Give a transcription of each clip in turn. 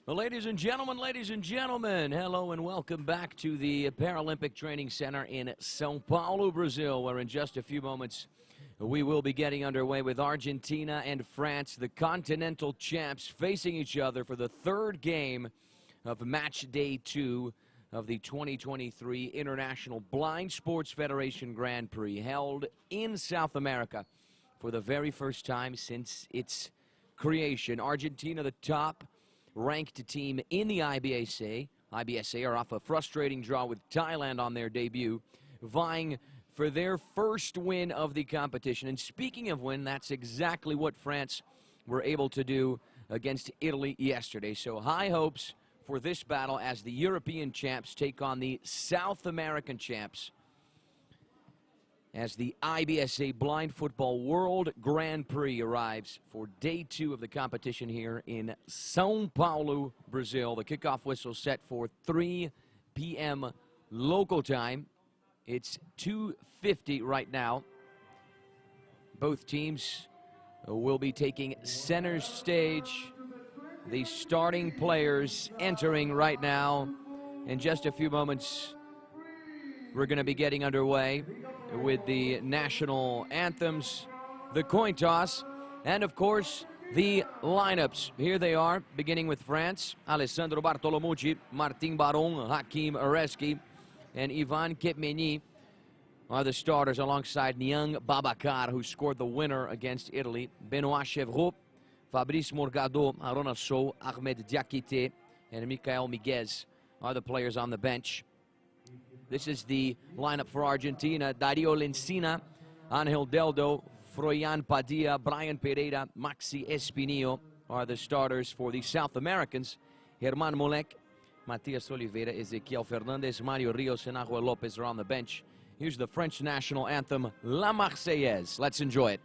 Well, ladies and gentlemen, hello and welcome back to the Paralympic Training Centre in São Paulo, Brazil, where in just a few moments we will be getting underway with Argentina and France, the continental champs, facing each other for the third game of match day 2 of the 2023 International Blind Sports Federation Grand Prix, held in South America for the very first time since its creation. Argentina, the top ranked team in the IBSA. IBSA are off a frustrating draw with Thailand on their debut, vying for their first win of the competition. And speaking of win, that's exactly what France were able to do against Italy yesterday. So high hopes for this battle as the European champs take on the South American champs as the IBSA Blind Football World Grand Prix arrives for day 2 of the competition here in São Paulo, Brazil. The kickoff whistle set for 3 p.m. local time. It's 2:50 right now. Both teams will be taking center stage. The starting players entering right now. In just a few moments, we're going to be getting underway with the national anthems, the coin toss, and of course the lineups. Here they are, beginning with France: Alessandro Bartolomucci, Martin Baron, Hakim Areski, and Ivan Kepmeni are the starters alongside Niang Babacar, who scored the winner against Italy. Benoit Chevreau, Fabrice Morgado, Arona Sow, Ahmed Diakité, and Michael Miguez are the players on the bench. This is the lineup for Argentina: Dario Lencina, Angel Deldo, Froyan Padilla, Brian Pereira, Maxi Espinillo are the starters for the South Americans. Herman Molek, Matias Oliveira, Ezequiel Fernandez, Mario Rios, and Ajuel Lopez are on the bench. Here's the French national anthem, La Marseillaise. Let's enjoy it.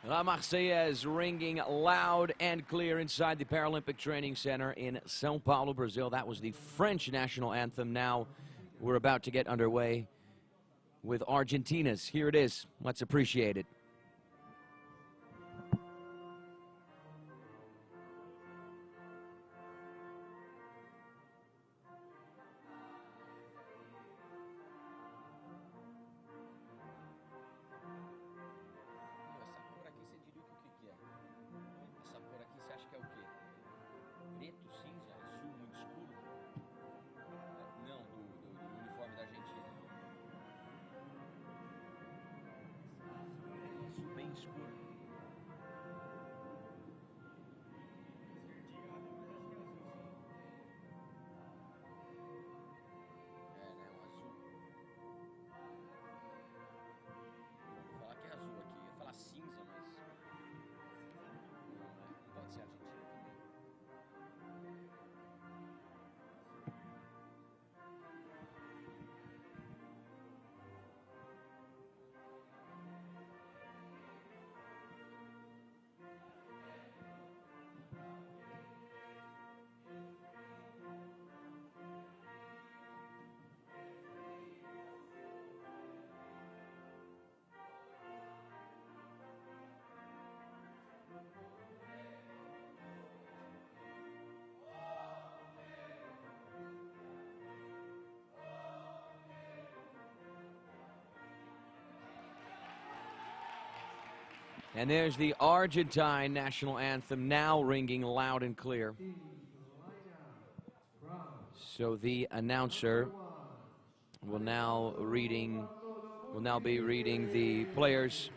La Marseillaise ringing loud and clear inside the Paralympic Training Centre in São Paulo, Brazil. That was the French national anthem. Now we're about to get underway with Argentina's. Here it is. Let's appreciate it. Preto, cinza, azul muito escuro? Não, do uniforme da Argentina. Azul bem escuro. É, né, um azul. Vou falar que é azul aqui. Eu ia falar cinza, mas... Não pode ser Argentina. And there's the Argentine national anthem now ringing loud and clear. So the announcer will now be reading the players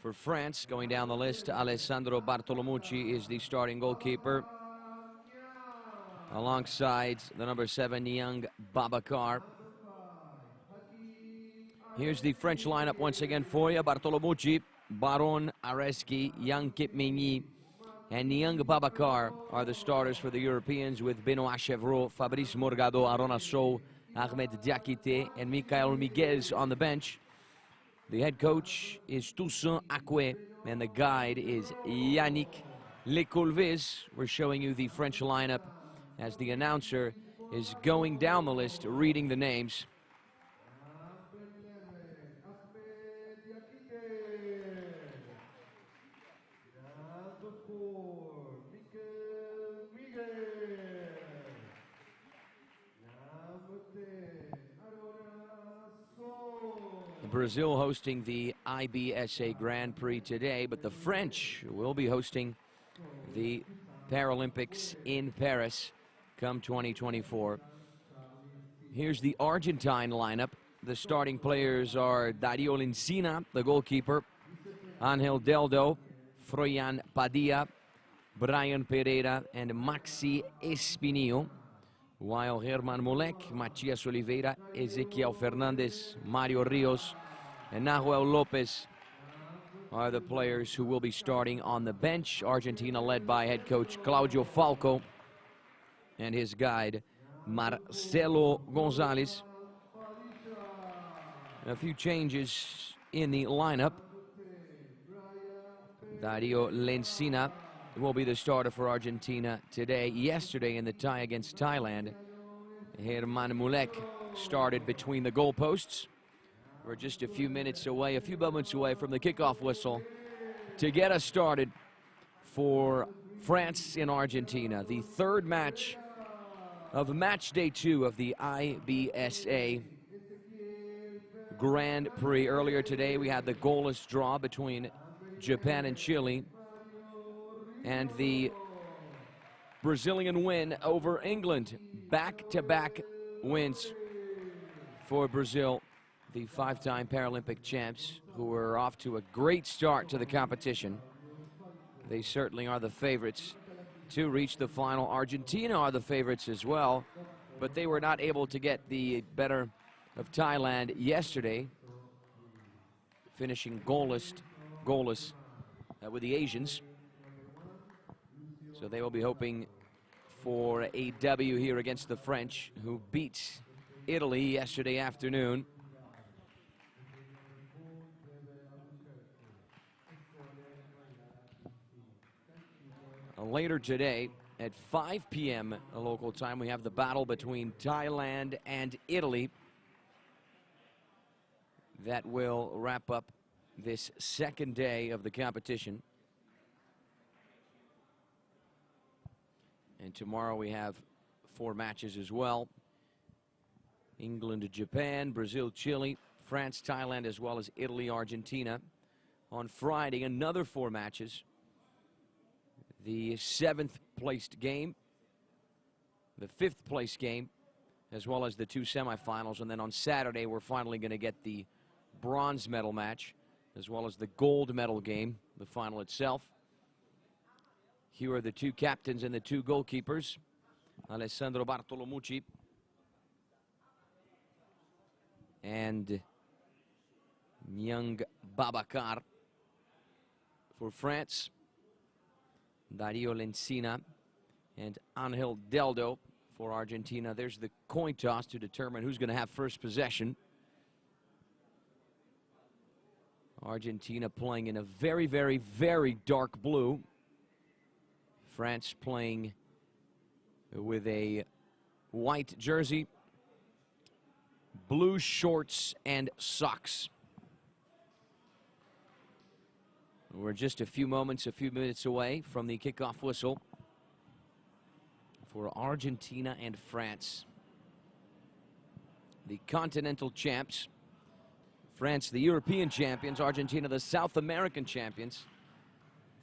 For France, going down the list, Alessandro Bartolomucci is the starting goalkeeper, alongside the number 7, Niang Babacar. Here's the French lineup once again for you. Bartolomucci, Baron, Areski, Yang Kipmigny, and Niang Babacar are the starters for the Europeans, with Benoit Chevreau, Fabrice Morgado, Arona Sow, Ahmed Diakité, and Michael Miguez on the bench. The head coach is Toussaint Acquet, and the guide is Yannick Lecolvez. We're showing you the French lineup as the announcer is going down the list, reading the names. Brazil hosting the IBSA Grand Prix today, but the French will be hosting the Paralympics in Paris come 2024. Here's the Argentine lineup. The starting players are Dario Lincina, the goalkeeper, Angel Deldo, Froyan Padilla, Brian Pereira, and Maxi Espinillo, while Herman Mulek, Matias Oliveira, Ezequiel Fernandez, Mario Rios, and Nahuel Lopez are the players who will be starting on the bench. Argentina led by head coach Claudio Falco and his guide Marcelo Gonzalez. A few changes in the lineup. Dario Lencina will be the starter for Argentina today. Yesterday in the tie against Thailand, Herman Mulek started between the goalposts. We're just a few minutes away, a few moments away from the kickoff whistle to get us started for France in Argentina, the third match of match day 2 of the IBSA Grand Prix. Earlier today, we had the goalless draw between Japan and Chile, and the Brazilian win over England. Back-to-back wins for Brazil, the 5-time Paralympic champs, who are off to a great start to the competition. They certainly are the favorites to reach the final. Argentina are the favorites as well, but they were not able to get the better of Thailand yesterday, finishing goalless with the Asians. So they will be hoping for a W here against the French, who beat Italy yesterday afternoon. Later today at 5 p.m. local time, we have the battle between Thailand and Italy. That will wrap up this second day of the competition. And tomorrow we have 4 matches as well. England, Japan, Brazil, Chile, France, Thailand, as well as Italy, Argentina. On Friday, another 4 matches. The 7th placed game, the 5th place game, as well as the 2 semifinals. And then on Saturday, we're finally going to get the bronze medal match, as well as the gold medal game, the final itself. Here are the 2 captains and the 2 goalkeepers, Alessandro Bartolomucci and Niang Babacar. For France, Dario Lencina and Angel Deldo. For Argentina, there's the coin toss to determine who's going to have first possession. Argentina playing in a very, very, very dark blue. France playing with a white jersey, blue shorts, and socks. We're just a few minutes away from the kickoff whistle for Argentina and France. The continental champs. France, the European champions. Argentina, the South American champions.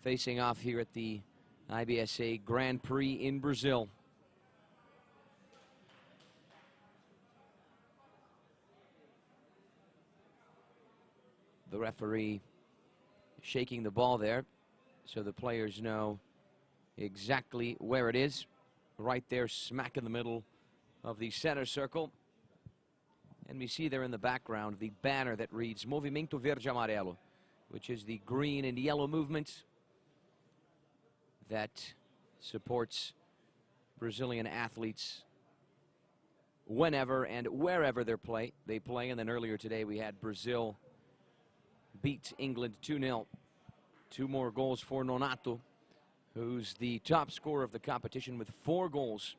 Facing off here at the IBSA Grand Prix in Brazil. The referee shaking the ball there so the players know exactly where it is. Right there, smack in the middle of the center circle. And we see there in the background the banner that reads Movimento Verde Amarelo, which is the green and yellow movement that supports Brazilian athletes whenever and wherever they play. And then earlier today we had Brazil beat England 2-0. 2 more goals for Nonato, who's the top scorer of the competition with 4 goals.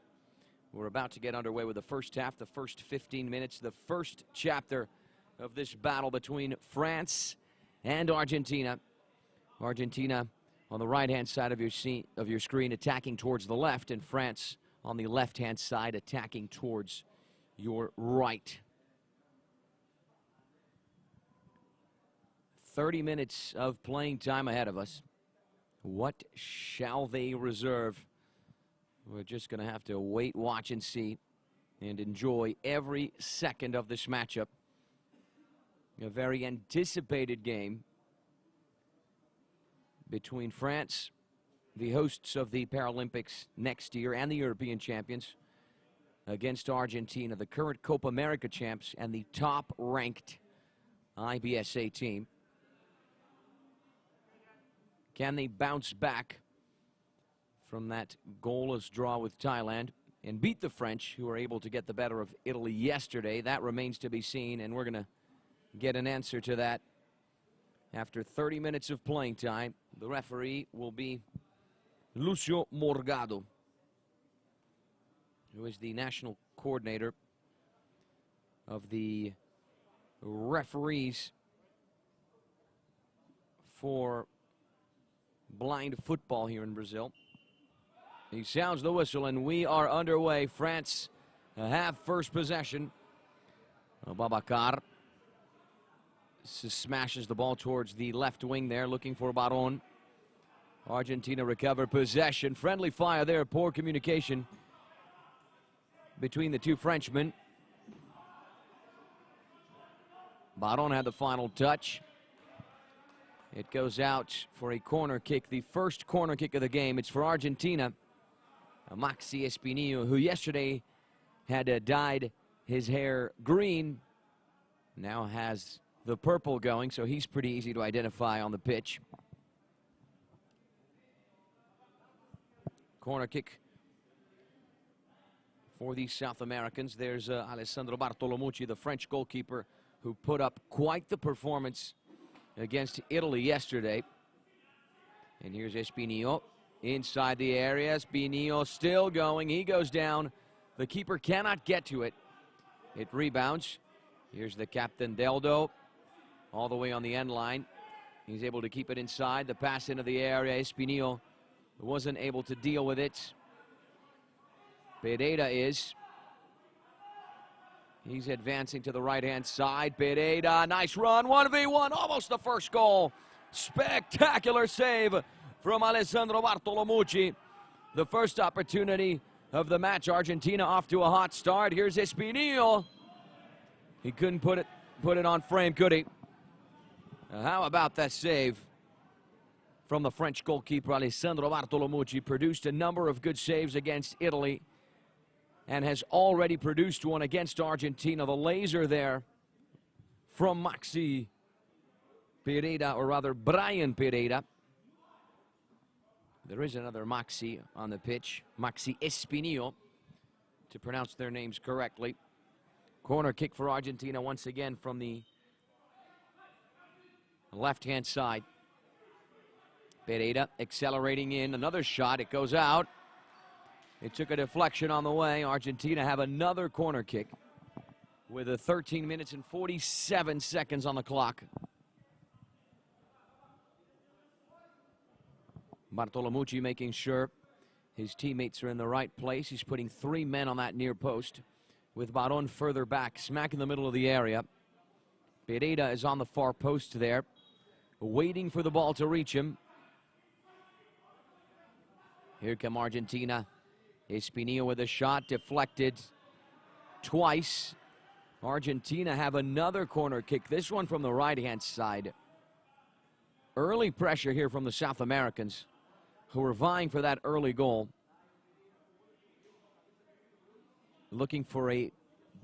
We're about to get underway with the first half, the first 15 minutes, the first chapter of this battle between France and Argentina. Argentina on the right-hand side of your screen attacking towards the left, and France on the left-hand side attacking towards your right. 30 minutes of playing time ahead of us. What shall they reserve? We're just going to have to wait, watch, and see, and enjoy every second of this matchup. A very anticipated game between France, the hosts of the Paralympics next year and the European champions, against Argentina, the current Copa America champs and the top-ranked IBSA team. Can they bounce back from that goalless draw with Thailand and beat the French, who were able to get the better of Italy yesterday? That remains to be seen, and we're going to get an answer to that after 30 minutes of playing time. The referee will be Lucio Morgado, who is the national coordinator of the referees for blind football here in Brazil. He sounds the whistle, and we are underway. France have first possession. Babacar smashes the ball towards the left wing there, looking for Baron. Argentina recover possession. Friendly fire there, poor communication between the two Frenchmen. Baron had the final touch. It goes out for a corner kick, the first corner kick of the game. It's for Argentina. Maxi Espinillo, who yesterday had dyed his hair green, now has the purple going, so he's pretty easy to identify on the pitch. Corner kick for the South Americans. There's Alessandro Bartolomucci, the French goalkeeper, who put up quite the performance against Italy yesterday. And here's Espinillo inside the area. Espinillo still going. He goes down. The keeper cannot get to it. It rebounds. Here's the captain, Deldo, all the way on the end line. He's able to keep it inside. The pass into the area. Espinillo wasn't able to deal with it. Pereira is. He's advancing to the right-hand side. Pereira, nice run, 1v1, almost the first goal. Spectacular save from Alessandro Bartolomucci. The first opportunity of the match. Argentina off to a hot start. Here's Espinillo. He couldn't put it on frame, could he? How about that save from the French goalkeeper, Alessandro Bartolomucci? Produced a number of good saves against Italy and has already produced one against Argentina. The laser there from Maxi Pereira, or rather Brian Pereira. There is another Maxi on the pitch, Maxi Espinillo, to pronounce their names correctly. Corner kick for Argentina once again from the left-hand side. Pereira accelerating in, another shot, it goes out. It took a deflection on the way. Argentina have another corner kick with 13 minutes and 47 seconds on the clock. Bartolomucci making sure his teammates are in the right place. He's putting 3 men on that near post with Baron further back, smack in the middle of the area. Pereira is on the far post there, waiting for the ball to reach him. Here come Argentina. Espinillo with a shot, deflected twice. Argentina have another corner kick, this one from the right-hand side. Early pressure here from the South Americans, who are vying for that early goal. Looking for a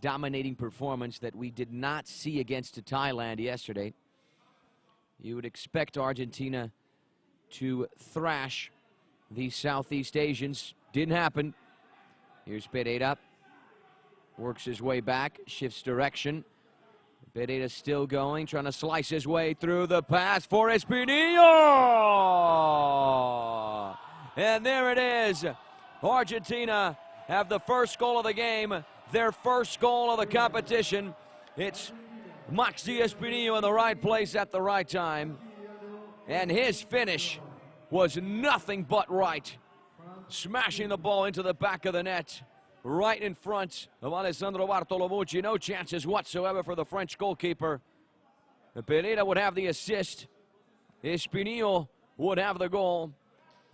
dominating performance that we did not see against Thailand yesterday. You would expect Argentina to thrash the Southeast Asians. Didn't happen. Here's Pereira. Works his way back, shifts direction. Pereira still going, trying to slice his way through the pass for Espinillo. And there it is. Argentina have the first goal of the game, their first goal of the competition. It's Maxi Espinillo in the right place at the right time. And his finish was nothing but right. Smashing the ball into the back of the net, right in front of Alessandro Bartolomucci. No chances whatsoever for the French goalkeeper. Pereira would have the assist. Espinillo would have the goal.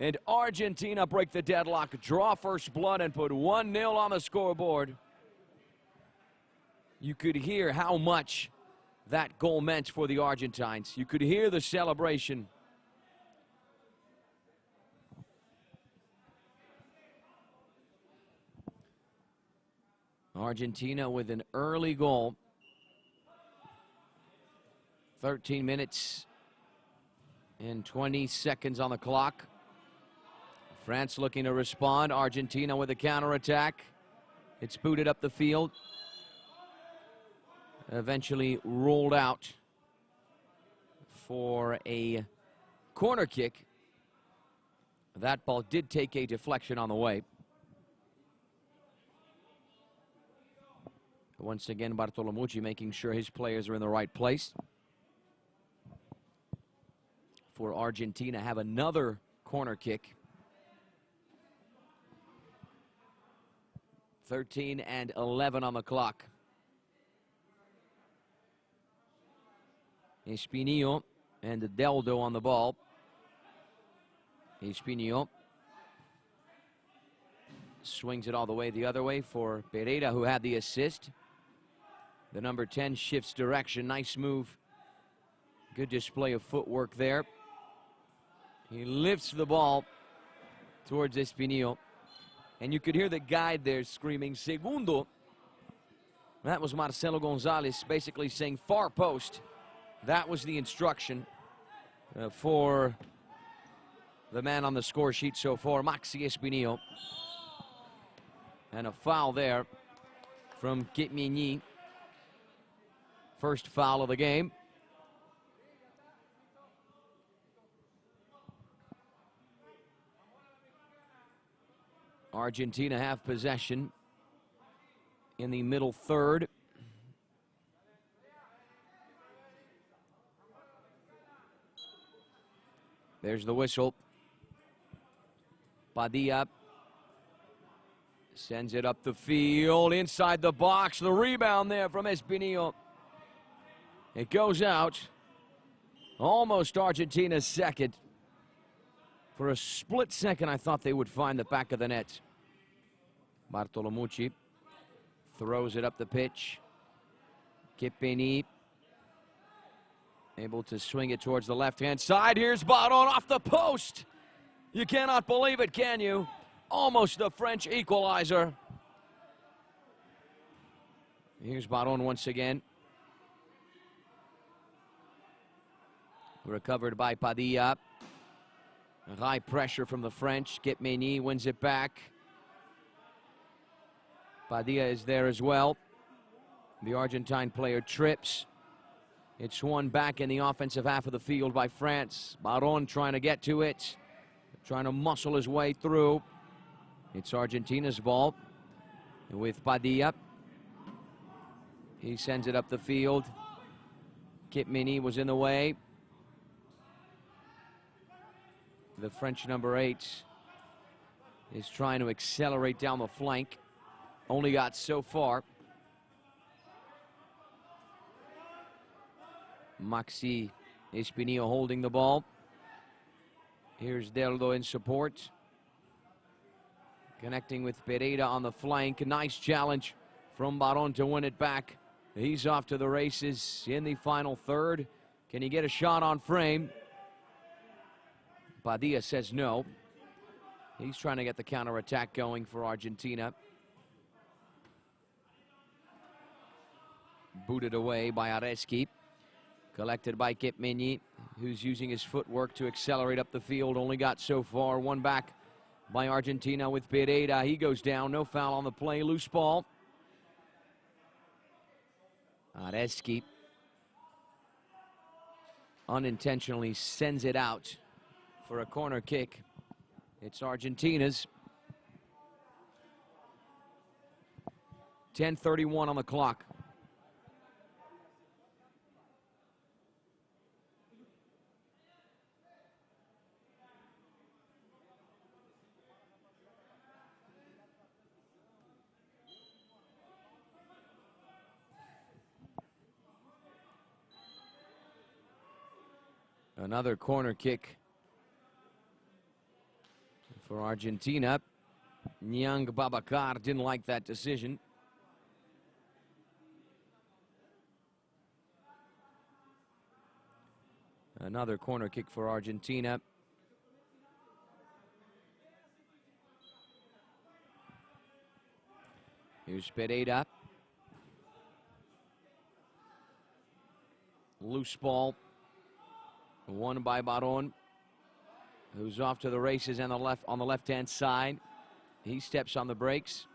And Argentina break the deadlock, draw first blood, and put 1-0 on the scoreboard. You could hear how much that goal meant for the Argentines. You could hear the celebration. Argentina with an early goal. 13 minutes and 20 seconds on the clock. France looking to respond. Argentina with a counterattack. It's booted up the field. Eventually rolled out for a corner kick. That ball did take a deflection on the way. Once again, Bartolomucci making sure his players are in the right place. For Argentina, have another corner kick. 13 and 11 on the clock. Espinillo and Deldo on the ball. Espinillo swings it all the way the other way for Pereira, who had the assist. The number 10 shifts direction. Nice move. Good display of footwork there. He lifts the ball towards Espinillo. And you could hear the guide there screaming, Segundo. That was Marcelo Gonzalez basically saying far post. That was the instruction for the man on the score sheet so far, Maxi Espinillo. And a foul there from Kitmini. First foul of the game. Argentina have possession in the middle third. There's the whistle. Padilla sends it up the field, inside the box. The rebound there from Espinillo. It goes out. Almost Argentina's second. For a split second, I thought they would find the back of the net. Bartolomucci throws it up the pitch. Kipeni able to swing it towards the left-hand side. Here's Baron off the post. You cannot believe it, can you? Almost the French equalizer. Here's Baron once again. Recovered by Padilla. High pressure from the French. Kipmeni wins it back. Padilla is there as well. The Argentine player trips. It's won back in the offensive half of the field by France. Baron trying to get to it. Trying to muscle his way through. It's Argentina's ball. And with Padilla. He sends it up the field. Kipmeni was in the way. The French number 8 is trying to accelerate down the flank. Only got so far. Maxi Espinillo holding the ball. Here's Deldo in support. Connecting with Pereira on the flank. Nice challenge from Baron to win it back. He's off to the races in the final third. Can he get a shot on frame? Padilla says no. He's trying to get the counterattack going for Argentina. Booted away by Areski. Collected by Kepmeni, who's using his footwork to accelerate up the field. Only got so far. One back by Argentina with Pereira. He goes down. No foul on the play. Loose ball. Areski unintentionally sends it out for a corner kick. It's Argentina's. 10:31 on the clock. Another corner kick for Argentina. Nyang Babacar didn't like that decision. Another corner kick for Argentina. Here's Pereira. Loose ball. Won by Baron, who's off to the races on the left-hand side. He steps on the brakes.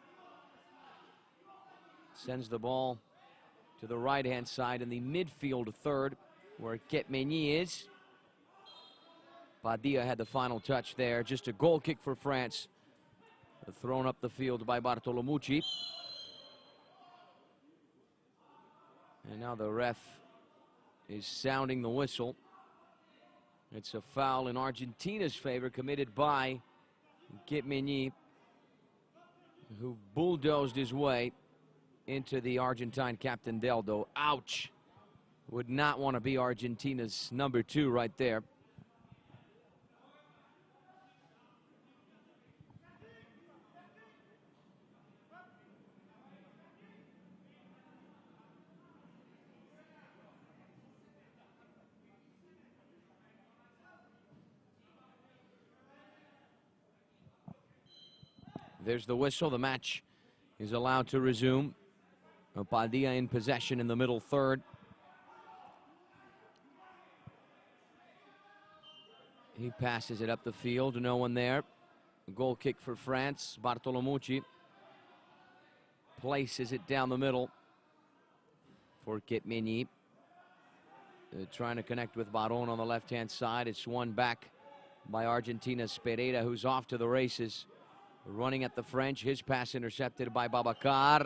Sends the ball to the right-hand side in the midfield third, where Kepmeni is. Padilla had the final touch there. Just a goal kick for France. Thrown up the field by Bartolomucci. And now the ref is sounding the whistle. It's a foul in Argentina's favor committed by Kepmeni, who bulldozed his way into the Argentine captain Deldo. Ouch. Would not want to be Argentina's number 2 right there. There's the whistle. The match is allowed to resume. Padilla in possession in the middle third. He passes it up the field. No one there. Goal kick for France. Bartolomucci places it down the middle for Kepmeni. Trying to connect with Baron on the left-hand side. It's won back by Argentina's Pereira, who's off to the races. Running at the French. His pass intercepted by Babacar,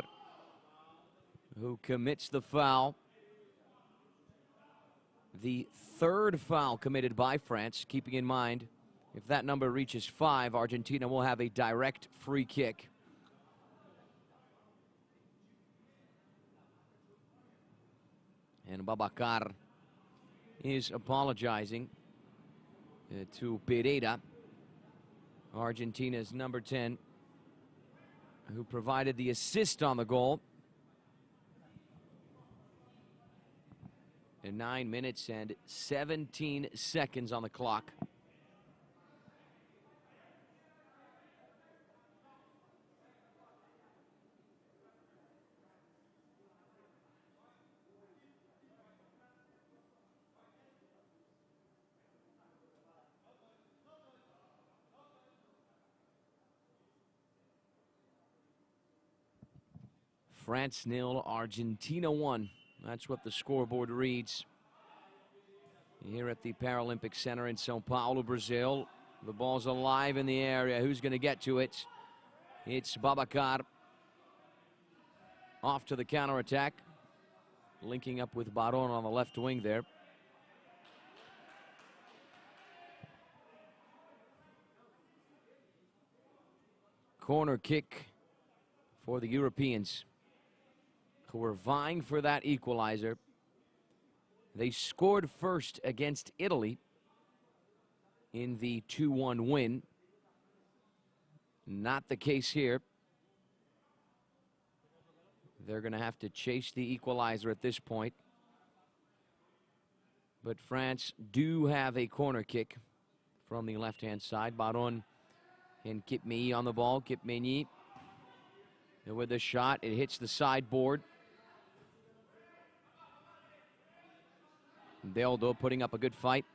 who commits the foul. The third foul committed by France, keeping in mind, if that number reaches 5, Argentina will have a direct free kick. And Babacar is apologizing to Pereira, Argentina's number 10, who provided the assist on the goal. And 9 minutes and 17 seconds on the clock. France 0, Argentina 1. That's what the scoreboard reads here at the Paralympic Center in São Paulo, Brazil. The ball's alive in the area. Who's going to get to it? It's Babacar. Off to the counterattack. Linking up with Baron on the left wing there. Corner kick for the Europeans, who were vying for that equalizer. They scored first against Italy in the 2-1 win. Not the case here. They're going to have to chase the equalizer at this point. But France do have a corner kick from the left-hand side. Baron and Kipmei on the ball. Kipmei with the shot. It hits the sideboard. Deldo putting up a good fight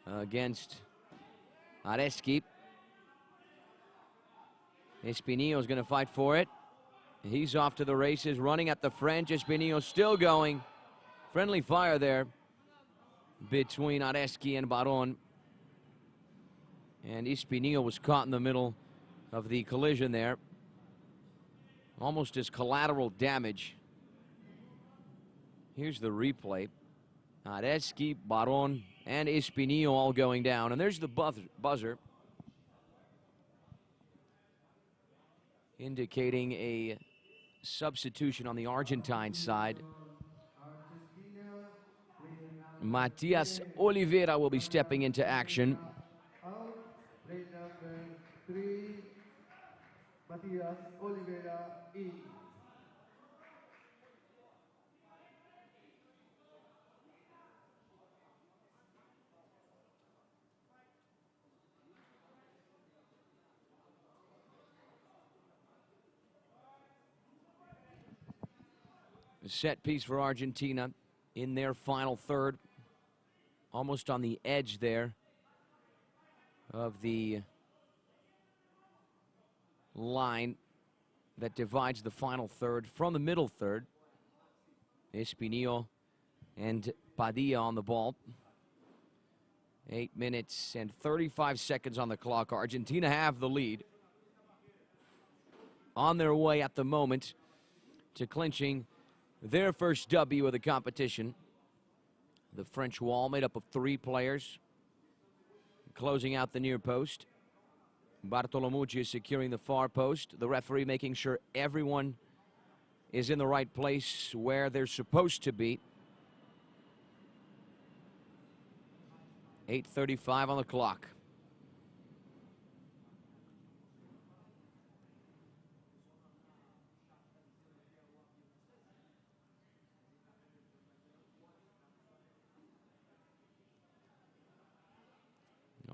against Areski. Espinillo's going to fight for it. He's off to the races, running at the French. Espinillo still going. Friendly fire there between Areski and Baron. And Espinillo was caught in the middle of the collision there. Almost as collateral damage. Here's the replay. Areski, Baron, and Espinillo all going down. And there's the buzzer indicating a substitution on the Argentine side. Matias Oliveira will be stepping into action. Plate number 3, Matias Oliveira in. A set piece for Argentina in their final third. Almost on the edge there of the line that divides the final third from the middle third. Espinillo and Padilla on the ball. 8 minutes and 35 seconds on the clock. Argentina have the lead. On their way at the moment to clinching their first W of the competition. The French wall made up of 3 players. Closing out the near post. Bartolomucci is securing the far post. The referee making sure everyone is in the right place where they're supposed to be. 8:35 on the clock.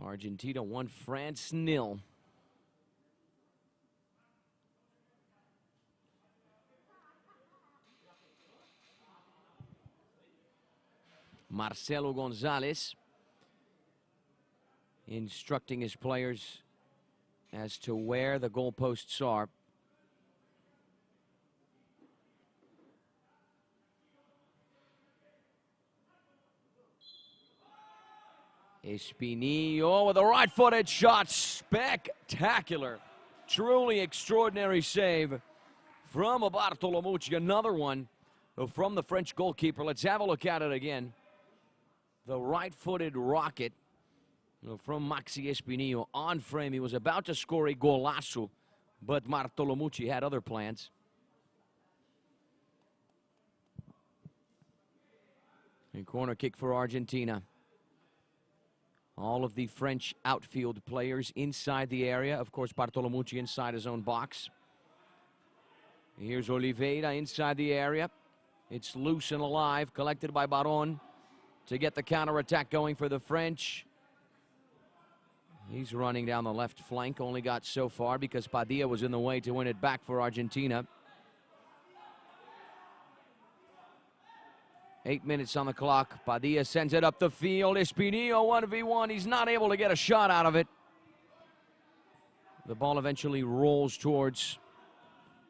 Argentina 1, France 0. Marcelo Gonzalez instructing his players as to where the goalposts are. Espinillo with a right-footed shot. Spectacular. Truly extraordinary save from Bartolomucci. Another one from the French goalkeeper. Let's have a look at it again. The right-footed rocket from Maxi Espinillo on frame. He was about to score a golazo, but Bartolomucci had other plans. A corner kick for Argentina. All of the French outfield players inside the area. Of course, Bartolomucci inside his own box. Here's Oliveira inside the area. It's loose and alive, collected by Baron to get the counterattack going for the French. He's running down the left flank, only got so far because Padilla was in the way to win it back for Argentina. 8 minutes on the clock. Padilla sends it up the field. Espinillo 1v1. He's not able to get a shot out of it. The ball eventually rolls towards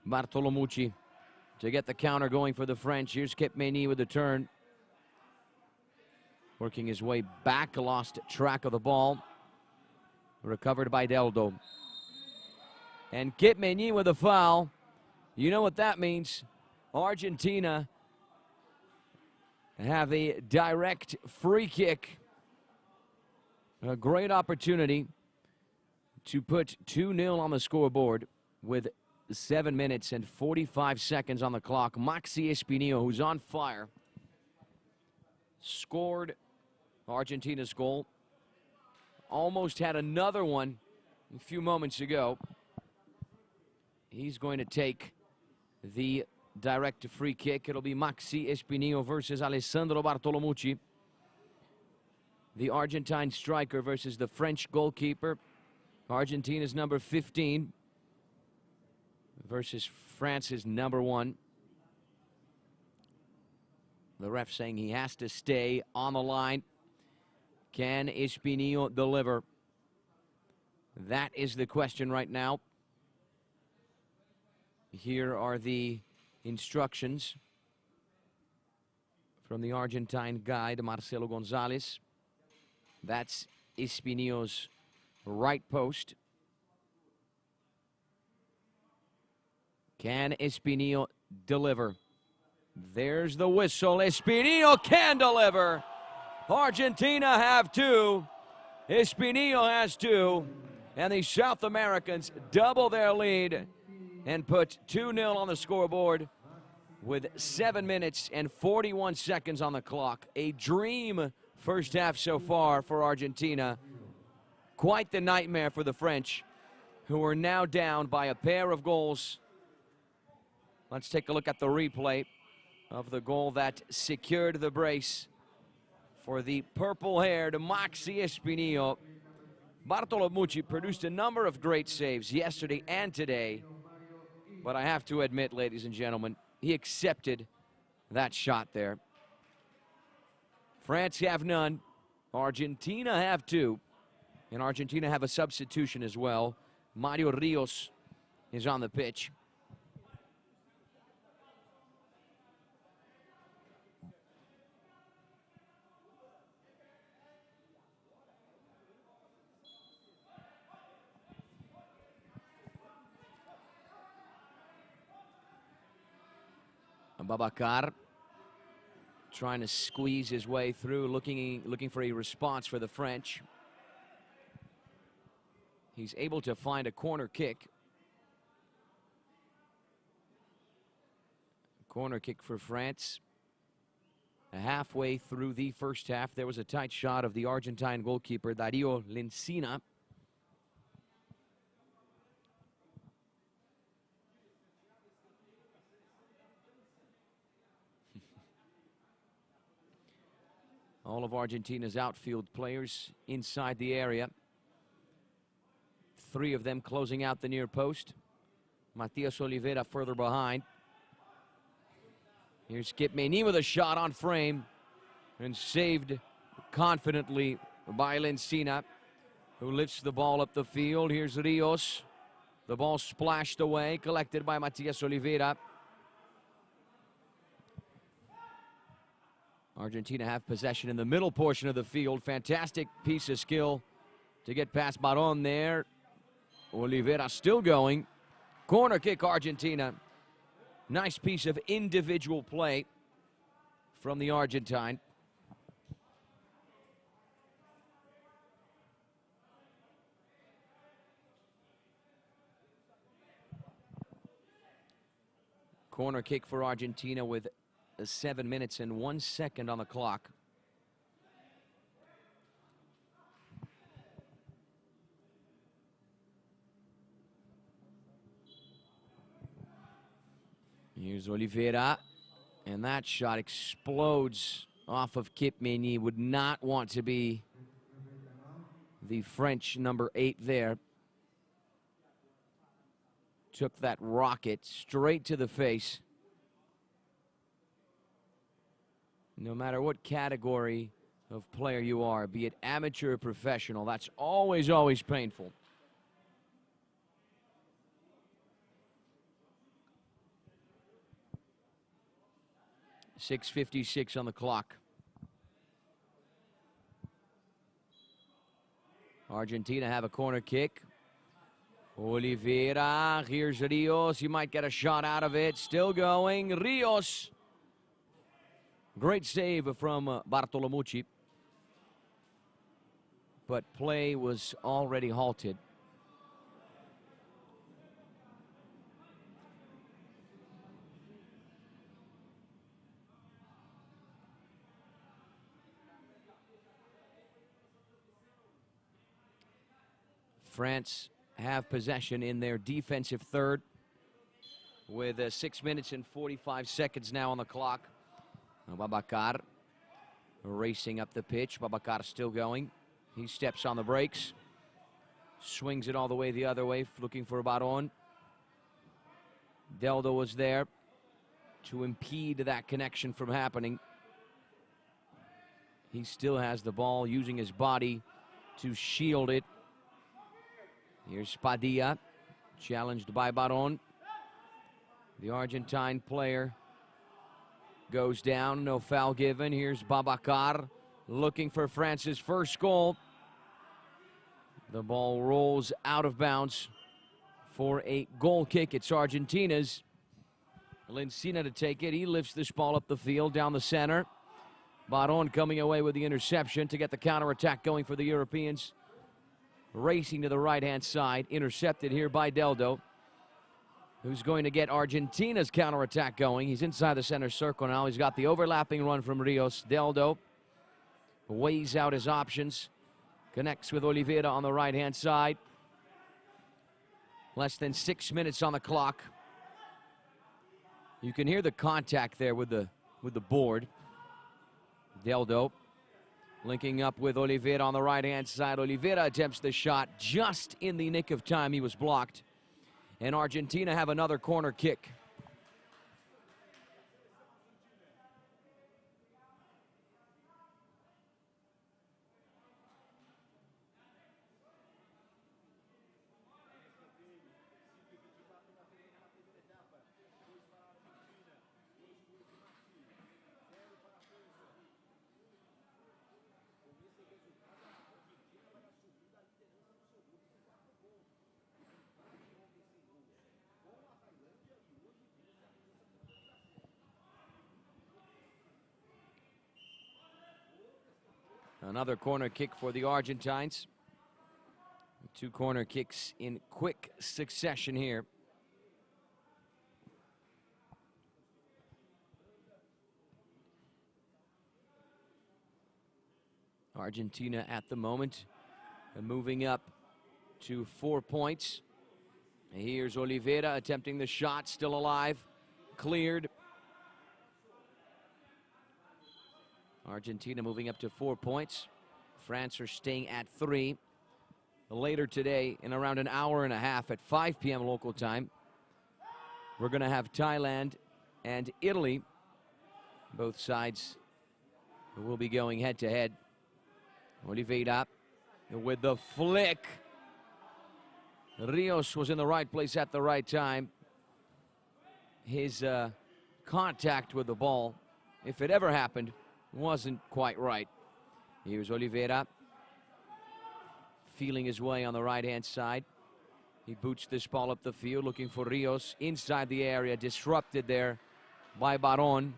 Bartolomucci to get the counter going for the French. Here's Kipmei with the turn. Working his way back, lost track of the ball. Recovered by Deldo. And Kipmei with a foul. You know what that means. Argentina have a direct free kick. A great opportunity to put 2-0 on the scoreboard with 7 minutes and 45 seconds on the clock. Maxi Espinillo, who's on fire, scored Argentina's goal. Almost had another one a few moments ago. He's going to take the direct free kick. It'll be Maxi Espinillo versus Alessandro Bartolomucci. The Argentine striker versus the French goalkeeper. Argentina's number 15 versus France's number 1. The ref saying he has to stay on the line. Can Espinillo deliver? That is the question right now. Here are the instructions from the Argentine guide, Marcelo Gonzalez. That's Espinillo's right post. Can Espinillo deliver? There's the whistle. Espinillo can deliver. Argentina have 2. Espinillo has 2. And the South Americans double their lead and put 2-0 on the scoreboard with 7 minutes and 41 seconds on the clock. A dream first half so far for Argentina. Quite the nightmare for the French, who are now down by a pair of goals. Let's take a look at the replay of the goal that secured the brace for the purple-haired Maxi Espinillo. Bartolomucci produced a number of great saves yesterday and today, but I have to admit, ladies and gentlemen, he accepted that shot there. France have none. Argentina have 2. And Argentina have a substitution as well. Mario Rios is on the pitch. Babacar trying to squeeze his way through, looking for a response for the French. He's able to find a corner kick. Corner kick for France. Halfway through the first half, there was a tight shot of the Argentine goalkeeper, Dario Lencina. All of Argentina's outfield players inside the area. 3 of them closing out the near post. Matias Oliveira further behind. Here's Kip Meini with a shot on frame and saved confidently by Lencina, who lifts the ball up the field. Here's Rios. The ball splashed away, collected by Matias Oliveira. Argentina have possession in the middle portion of the field. Fantastic piece of skill to get past Baron there. Oliveira still going. Corner kick, Argentina. Nice piece of individual play from the Argentine. Corner kick for Argentina with 7 minutes and 1 second on the clock. Here's Oliveira, and that shot explodes off of Kip Meini. Would not want to be the French number 8 there. Took that rocket straight to the face. No matter what category of player you are, be it amateur or professional, that's always, always painful. .6:56 on the clock. Argentina have a corner kick. Oliveira, here's Rios. He might get a shot out of it. Still going. Rios. Great save from Bartolomucci. But play was already halted. France have possession in their defensive third with 6 minutes and 45 seconds now on the clock. Babacar racing up the pitch. Babacar still going. He steps on the brakes. Swings it all the way the other way, looking for Baron. Deldo was there to impede that connection from happening. He still has the ball, using his body to shield it. Here's Padilla, challenged by Baron. The Argentine player goes down, no foul given. Here's Babacar looking for France's first goal. The ball rolls out of bounds for a goal kick. It's Argentina's. Lencina to take it. He lifts this ball up the field, down the center. Baron coming away with the interception to get the counterattack going for the Europeans. Racing to the right-hand side. Intercepted here by Deldo, who's going to get Argentina's counterattack going. He's inside the center circle now. He's got the overlapping run from Rios. Deldo weighs out his options. Connects with Oliveira on the right-hand side. Less than 6 minutes on the clock. You can hear the contact there with the board. Deldo linking up with Oliveira on the right-hand side. Oliveira attempts the shot just in the nick of time. He was blocked. And Argentina have another corner kick. Another corner kick for the Argentines. 2 corner kicks in quick succession here. Argentina at the moment moving up to 4 points. Here's Oliveira attempting the shot, still alive, cleared. Argentina moving up to 4 points. France are staying at 3. Later today, in around an hour and a half at 5 p.m. local time, we're going to have Thailand and Italy. Both sides will be going head-to-head. Oliveira with the flick. Rios was in the right place at the right time. His contact with the ball, if it ever happened, wasn't quite right. Here's Oliveira feeling his way on the right-hand side. He boots this ball up the field, looking for Rios inside the area, disrupted there by Baron.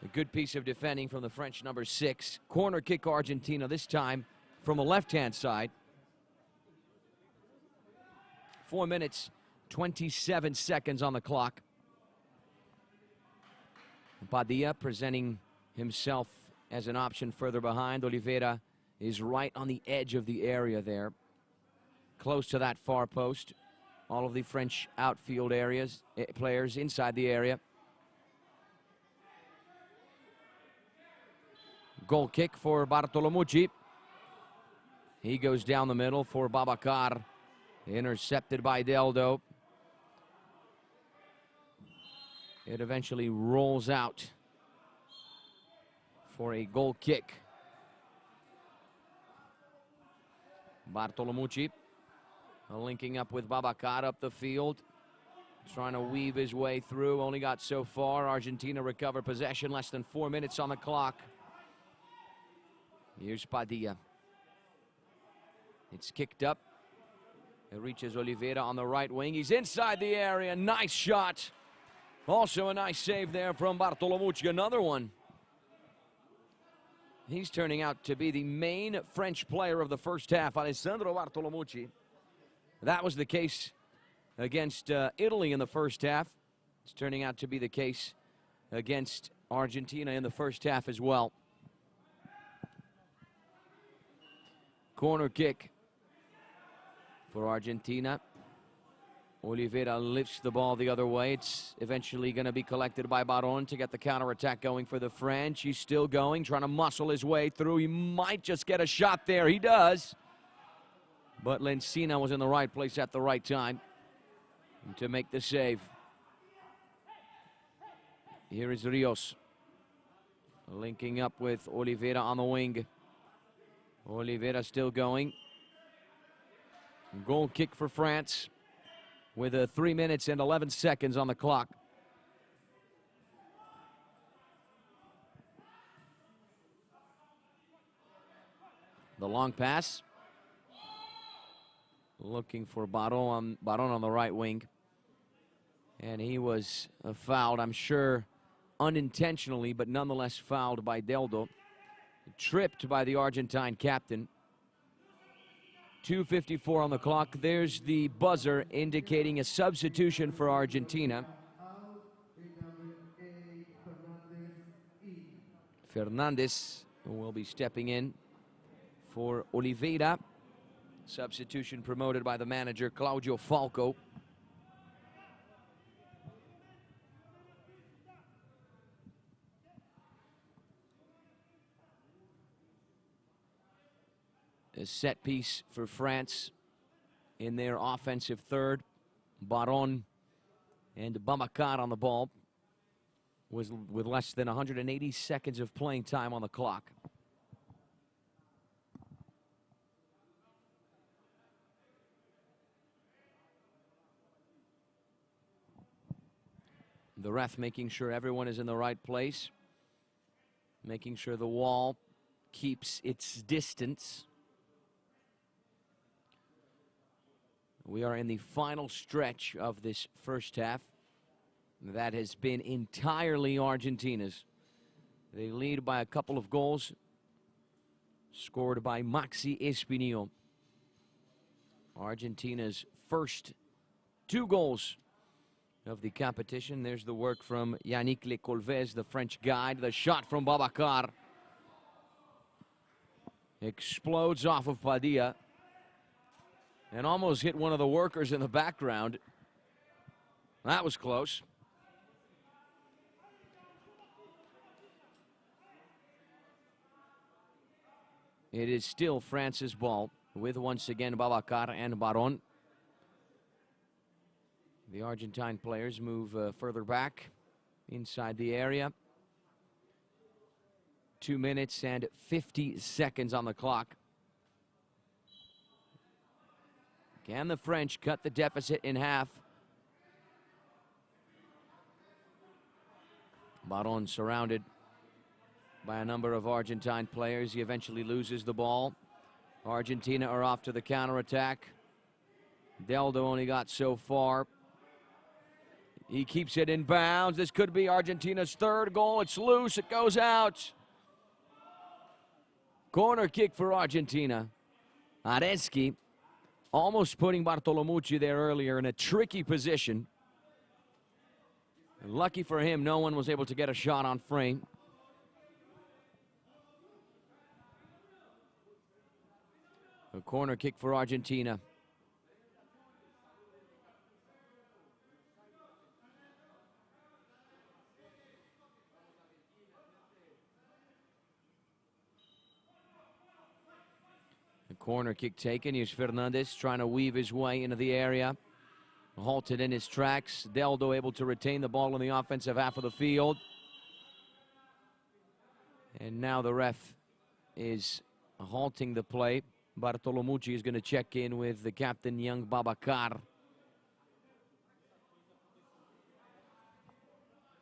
A good piece of defending from the French number 6. Corner kick Argentina, this time from the left-hand side. 4 minutes, 27 seconds on the clock. Padilla presenting himself as an option further behind. Oliveira is right on the edge of the area there, close to that far post. All of the French outfield players inside the area. Goal kick for Bartolomucci. He goes down the middle for Babacar. Intercepted by Deldo. It eventually rolls out for a goal kick. Bartolomucci linking up with Babacar up the field, trying to weave his way through. Only got so far. Argentina recover possession. Less than 4 minutes on the clock. Here's Padilla. It's kicked up. It reaches Oliveira on the right wing. He's inside the area. Nice shot. Also a nice save there from Bartolomucci. Another one. He's turning out to be the main French player of the first half, Alessandro Bartolomucci. That was the case against Italy in the first half. It's turning out to be the case against Argentina in the first half as well. Corner kick for Argentina. Oliveira lifts the ball the other way. It's eventually going to be collected by Baron to get the counterattack going for the French. He's still going, trying to muscle his way through. He might just get a shot there. He does. But Lencina was in the right place at the right time to make the save. Here is Rios linking up with Oliveira on the wing. Oliveira still going. Goal kick for France with 3 minutes and 11 seconds on the clock. The long pass. Looking for Baron on the right wing. And he was fouled, I'm sure unintentionally, but nonetheless fouled by Deldo. Tripped by the Argentine captain. 2:54 on the clock. There's the buzzer indicating a substitution for Argentina. Out with number 8, Fernandez E. Fernandez will be stepping in for Oliveira. Substitution promoted by the manager, Claudio Falco. A set piece for France in their offensive third. Baron and Babacar on the ball with less than 180 seconds of playing time on the clock. The ref making sure everyone is in the right place, making sure the wall keeps its distance. We are in the final stretch of this first half. That has been entirely Argentina's. They lead by a couple of goals, scored by Maxi Espinillo. Argentina's first 2 goals of the competition. There's the work from Yannick Lecolvez, the French guide. The shot from Babacar explodes off of Padilla and almost hit one of the workers in the background. That was close. It is still France's ball with once again Babacar and Baron. The Argentine players move further back inside the area. 2 minutes and 50 seconds on the clock. Can the French cut the deficit in half? Baron surrounded by a number of Argentine players. He eventually loses the ball. Argentina are off to the counterattack. Deldo only got so far. He keeps it in bounds. This could be Argentina's 3rd goal. It's loose. It goes out. Corner kick for Argentina. Areski almost putting Bartolomucci there earlier in a tricky position. And lucky for him, no one was able to get a shot on frame. A corner kick for Argentina. Corner kick taken. Here's Fernandez trying to weave his way into the area. Halted in his tracks. Deldo able to retain the ball in the offensive half of the field. And now the ref is halting the play. Bartolomucci is going to check in with the captain, young Babacar.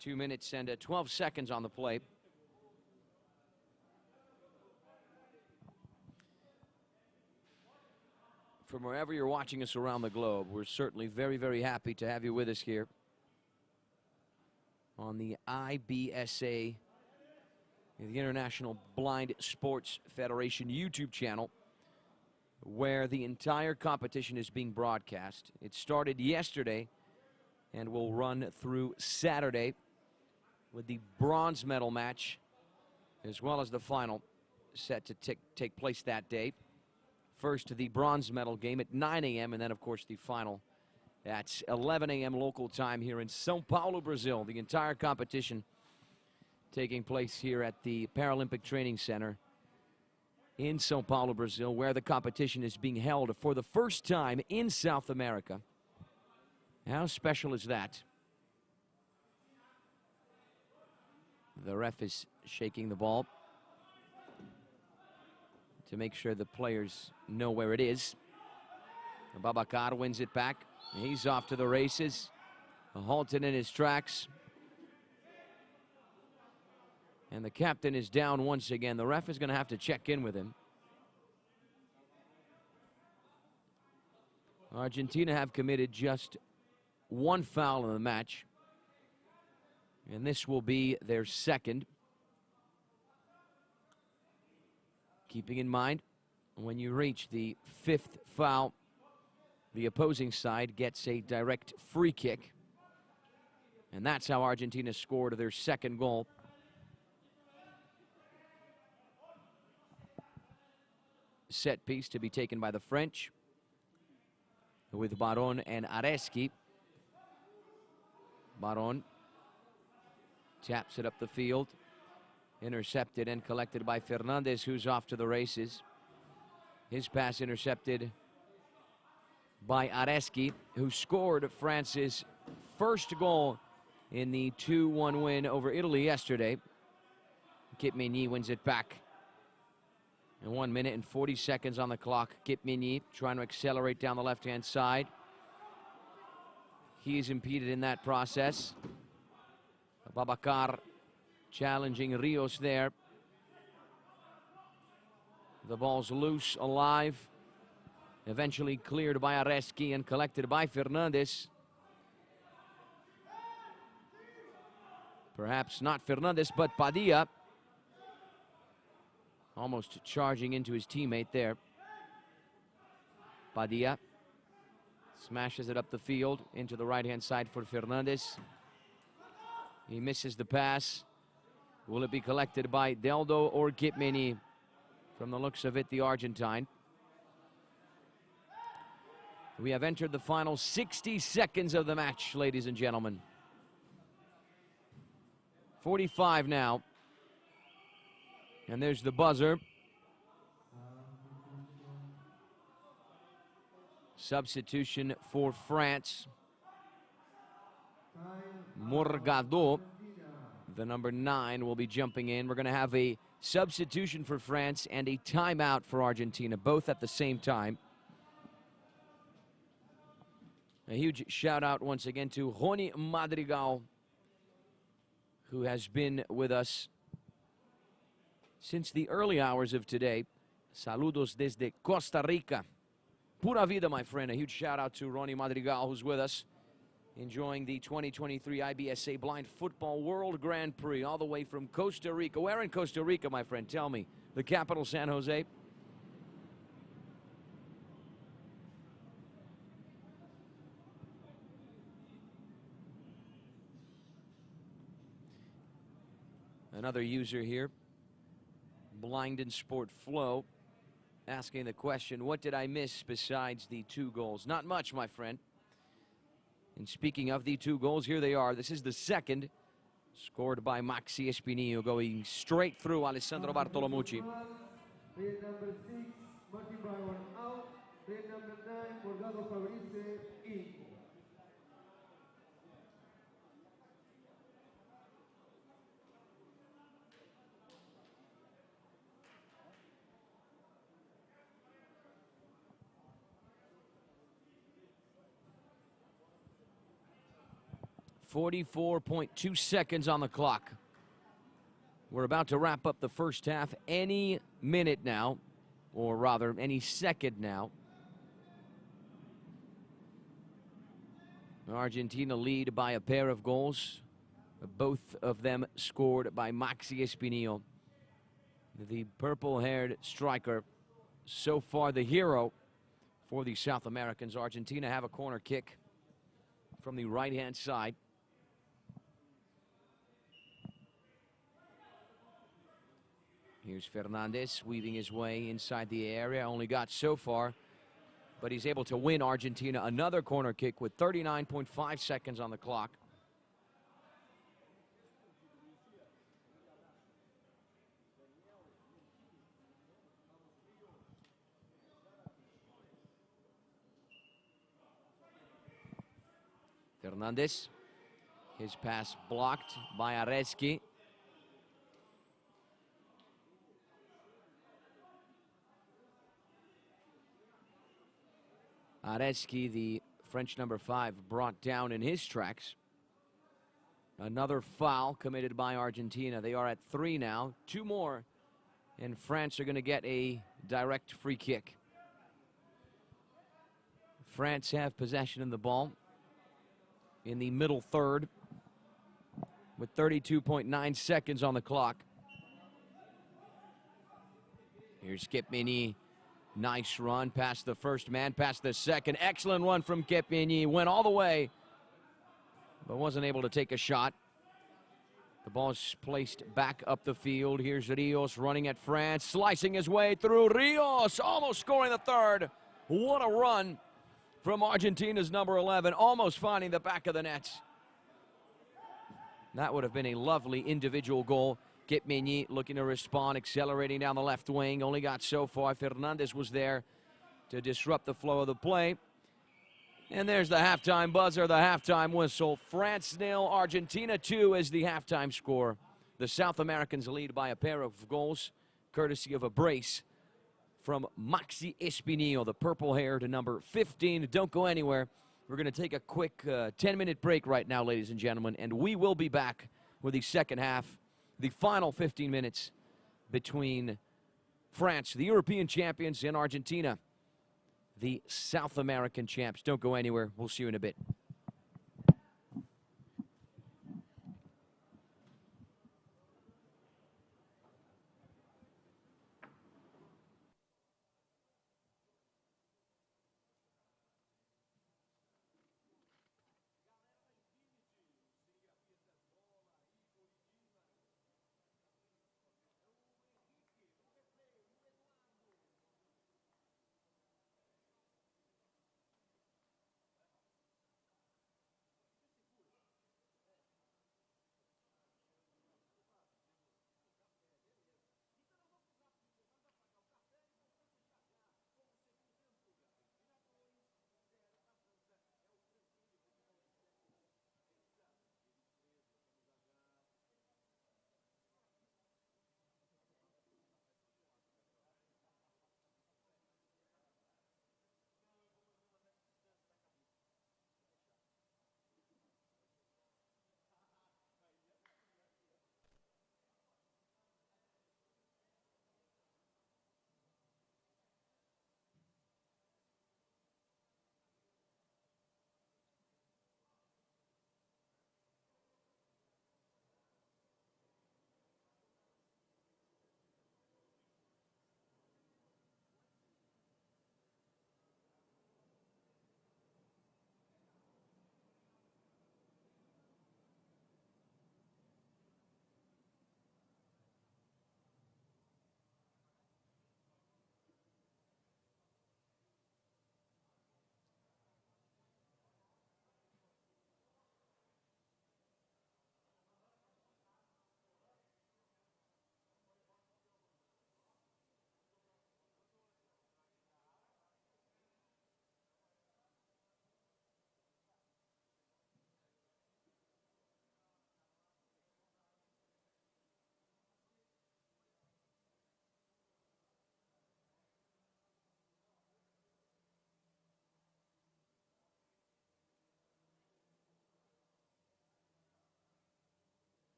2 minutes and 12 seconds on the play. From wherever you're watching us around the globe, we're certainly very, very happy to have you with us here on the IBSA, the International Blind Sports Federation YouTube channel, where the entire competition is being broadcast. It started yesterday and will run through Saturday with the bronze medal match as well as the final set to take place that day. First, the bronze medal game at 9 a.m. and then, of course, the final That's 11 a.m. local time here in São Paulo, Brazil. The entire competition taking place here at the Paralympic Training Centre in São Paulo, Brazil, where the competition is being held for the first time in South America. How special is that? The ref is shaking the ball to make sure the players know where it is. Babacar wins it back. He's off to the races. Halted in his tracks. And the captain is down once again. The ref is going to have to check in with him. Argentina have committed just one foul in the match. And this will be their second. Keeping in mind, when you reach the 5th foul, the opposing side gets a direct free kick. And that's how Argentina scored their second goal. Set piece to be taken by the French, with Baron and Areski. Baron taps it up the field. Intercepted and collected by Fernandez, who's off to the races. His pass intercepted by Areski, who scored France's first goal in the 2-1 win over Italy yesterday. Kip Meigny wins it back. And 1 minute and 40 seconds on the clock. Kip Meigny trying to accelerate down the left-hand side. He is impeded in that process. Babacar challenging Rios there. The ball's loose, alive. Eventually cleared by Areski and collected by Fernandez. Perhaps not Fernandez, but Padilla. Almost charging into his teammate there. Padilla smashes it up the field into the right-hand side for Fernandez. He misses the pass. Will it be collected by Deldo or Kip Meigny? From the looks of it, the Argentine. We have entered the final 60 seconds of the match, ladies and gentlemen. 45 now. And there's the buzzer. Substitution for France. Morgado, the number 9, will be jumping in. We're going to have a substitution for France and a timeout for Argentina, both at the same time. A huge shout out once again to Rony Madrigal, who has been with us since the early hours of today. Saludos desde Costa Rica. Pura vida, my friend. A huge shout out to Rony Madrigal, who's with us, enjoying the 2023 IBSA Blind Football World Grand Prix all the way from Costa Rica. Where in Costa Rica, my friend? Tell me. The capital, San Jose? Another user here, Blind in Sport Flow, asking the question, what did I miss besides the 2 goals? Not much, my friend. And speaking of the 2 goals, here they are. This is the second, scored by Maxi Espinillo, going straight through Alessandro Bartolomucci. Red number 6, Martin Brown out. Red number 9, Morgado Fabrice in. .2 seconds on the clock. We're about to wrap up the first half any minute now, or rather any second now. Argentina lead by a pair of goals, both of them scored by Maxi Espinillo, the purple-haired striker, so far the hero for the South Americans. Argentina have a corner kick from the right-hand side. Here's Fernandez weaving his way inside the area. Only got so far but he's able to win Argentina another corner kick with 39.5 seconds on the clock. Fernandez, his pass blocked by Areski. Areski, the French number 5, brought down in his tracks. Another foul committed by Argentina. They are at 3 now. 2 more, and France are going to get a direct free kick. France have possession of the ball in the middle third with 32.9 seconds on the clock. Here's Kepmeni. Nice run past the first man, past the second. Excellent run from Kepmeni. Went all the way, but wasn't able to take a shot. The ball's placed back up the field. Here's Rios running at France, slicing his way through. Rios almost scoring the third. What a run from Argentina's number 11, almost finding the back of the net. That would have been a lovely individual goal. Kepmeni looking to respond, accelerating down the left wing. Only got so far. Fernandez was there to disrupt the flow of the play. And there's the halftime buzzer, the halftime whistle. France 0, Argentina 2 is the halftime score. The South Americans lead by a pair of goals, courtesy of a brace from Maxi Espinillo, the purple-haired number 15. Don't go anywhere. We're going to take a quick 10-minute break right now, ladies and gentlemen, and we will be back with the second half, the final 15 minutes between France, the European champions, and Argentina, the South American champs. Don't go anywhere. We'll see you in a bit.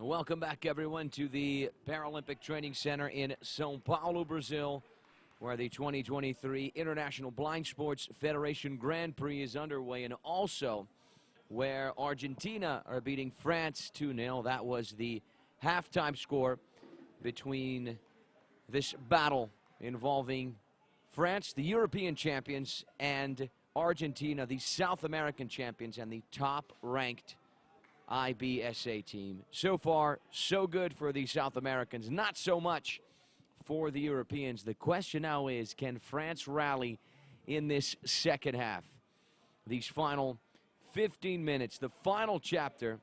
Welcome back, everyone, to the Paralympic Training Centre in São Paulo, Brazil, where the 2023 International Blind Sports Federation Grand Prix is underway, and also where Argentina are beating France 2-0. That was the halftime score between this battle involving France, the European champions, and Argentina, the South American champions and the top-ranked IBSA team. So far, so good for the South Americans, not so much for the Europeans. The question now is, can France rally in this second half? These final 15 minutes, the final chapter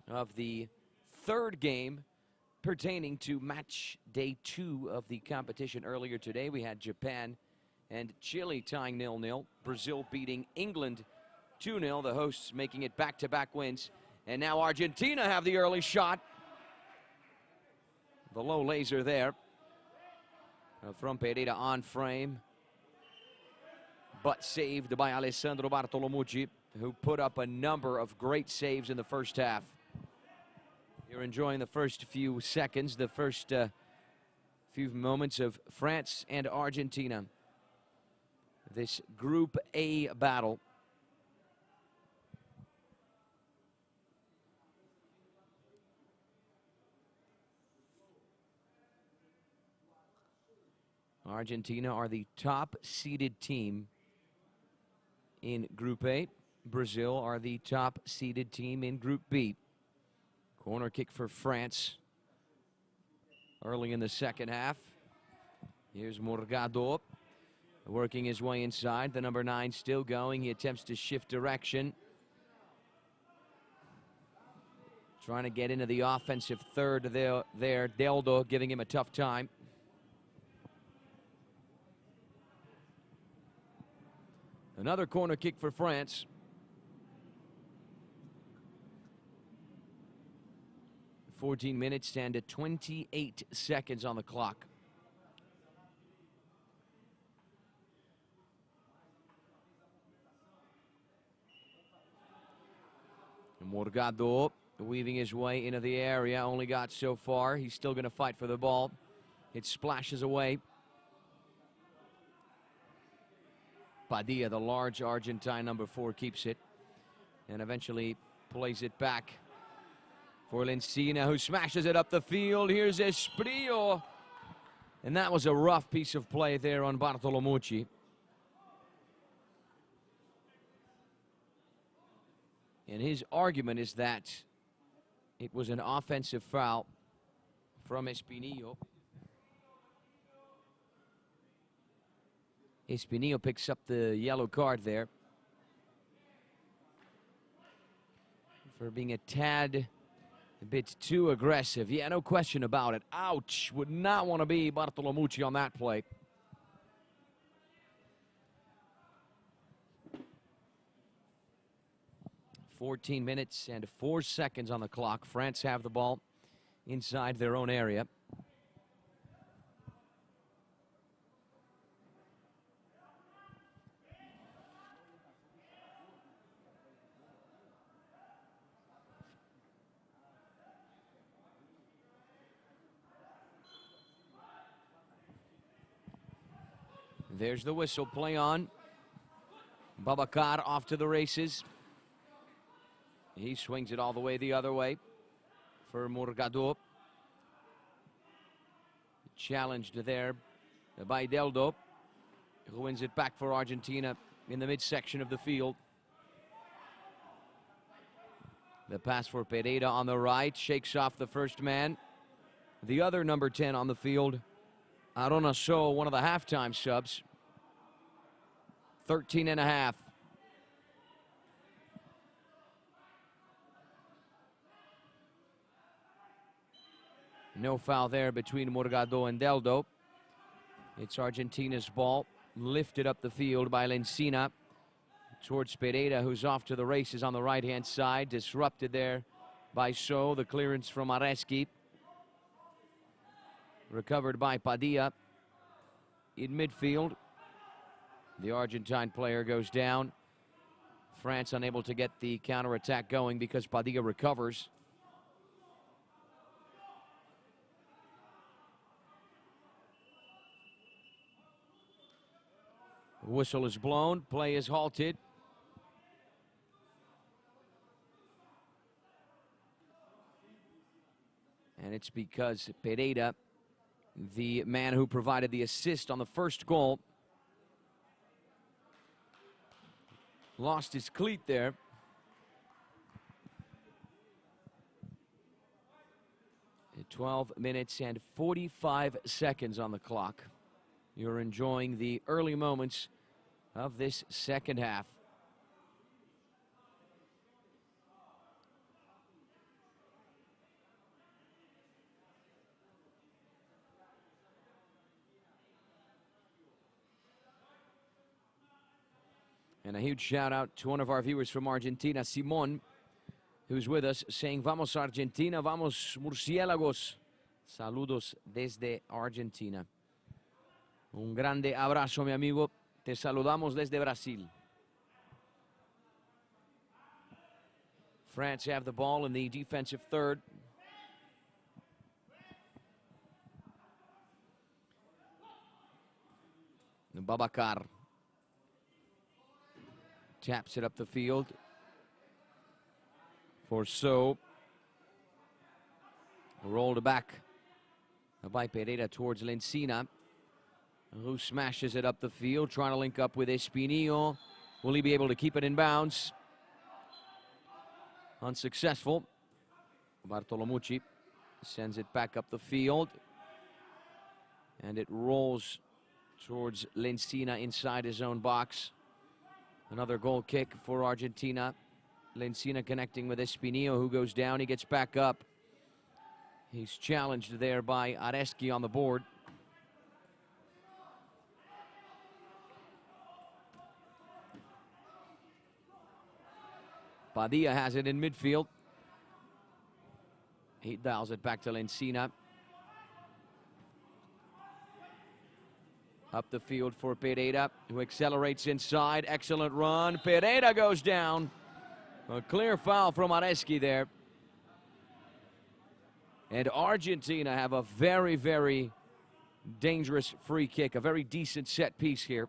of the third game pertaining to match day 2 of the competition. Earlier today, we had Japan and Chile tying 0-0. Brazil beating England 2-0, the hosts making it back-to-back wins. And now Argentina have the early shot. The low laser there from Pereira on frame, but saved by Alessandro Bartolomucci, who put up a number of great saves in the first half. You're enjoying the first few seconds, the first few moments of France and Argentina. This Group A battle. Argentina are the top-seeded team in Group A. Brazil are the top-seeded team in Group B. Corner kick for France early in the second half. Here's Morgado working his way inside. The number 9 still going. He attempts to shift direction, trying to get into the offensive third there. Deldo giving him a tough time. Another corner kick for France. $14 minutes and 28 seconds on the clock. Morgado weaving his way into the area. Only got so far. He's still going to fight for the ball. It splashes away. Padilla, the large Argentine number 4, keeps it and eventually plays it back for Lencina, who smashes it up the field. Here's Esprillo, and that was a rough piece of play there on Bartolomucci. And his argument is that it was an offensive foul from Espinillo. Espinillo picks up the yellow card there for being a bit too aggressive. Yeah, no question about it. Ouch. Would not want to be Bartolomucci on that play. $14 minutes and 4 seconds on the clock. France have the ball inside their own area. There's the whistle, play on. Babacar off to the races. He swings it all the way the other way for Morgado. Challenged there by Deldo, who wins it back for Argentina in the midsection of the field. The pass for Pereira on the right, shakes off the first man. The other number 10 on the field, Aronaso, one of the halftime subs. 13.5. No foul there between Morgado and Deldo. It's Argentina's ball, lifted up the field by Lencina towards Pereira, who's off to the races on the right-hand side. Disrupted there by So, the clearance from Areski. Recovered by Padilla in midfield. The Argentine player goes down. France unable to get the counterattack going because Padilla recovers. Whistle is blown. Play is halted. And it's because Pereira, the man who provided the assist on the first goal, lost his cleat there. At 12 minutes and 45 seconds on the clock. You're enjoying the early moments of this second half. And a huge shout out to one of our viewers from Argentina, Simon, who's with us, saying, "Vamos Argentina, vamos murciélagos." Saludos desde Argentina. Un grande abrazo, mi amigo. Te saludamos desde Brasil. France have the ball in the defensive third. Babacar taps it up the field for So. Rolled back by Pereira towards Lencina, who smashes it up the field, trying to link up with Espinillo. Will he be able to keep it in bounds? Unsuccessful. Bartolomucci sends it back up the field, and it rolls towards Lencina inside his own box. Another goal kick for Argentina. Lencina connecting with Espinillo, who goes down. He gets back up. He's challenged there by Areski on the board. Padilla has it in midfield. He dials it back to Lencina. Up the field for Pereira, who accelerates inside. Excellent run. Pereira goes down. A clear foul from Areski there. And Argentina have a very, very dangerous free kick, a very decent set piece here.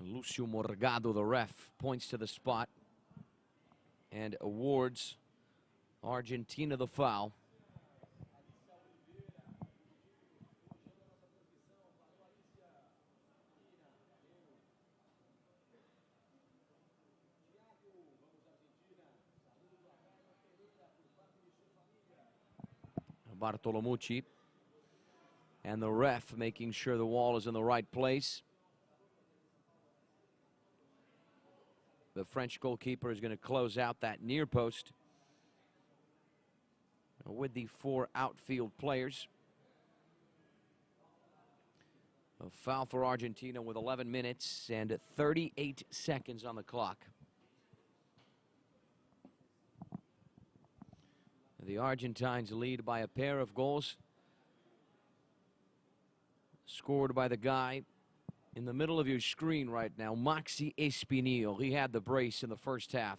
Lucio Morgado, the ref, points to the spot and awards Argentina the foul. Bartolomucci and the ref making sure the wall is in the right place. The French goalkeeper is going to close out that near post with the four outfield players. A foul for Argentina with 11 minutes and 38 seconds on the clock. The Argentines lead by a pair of goals, scored by the guy in the middle of your screen right now, Maxi Espinillo. He had the brace in the first half.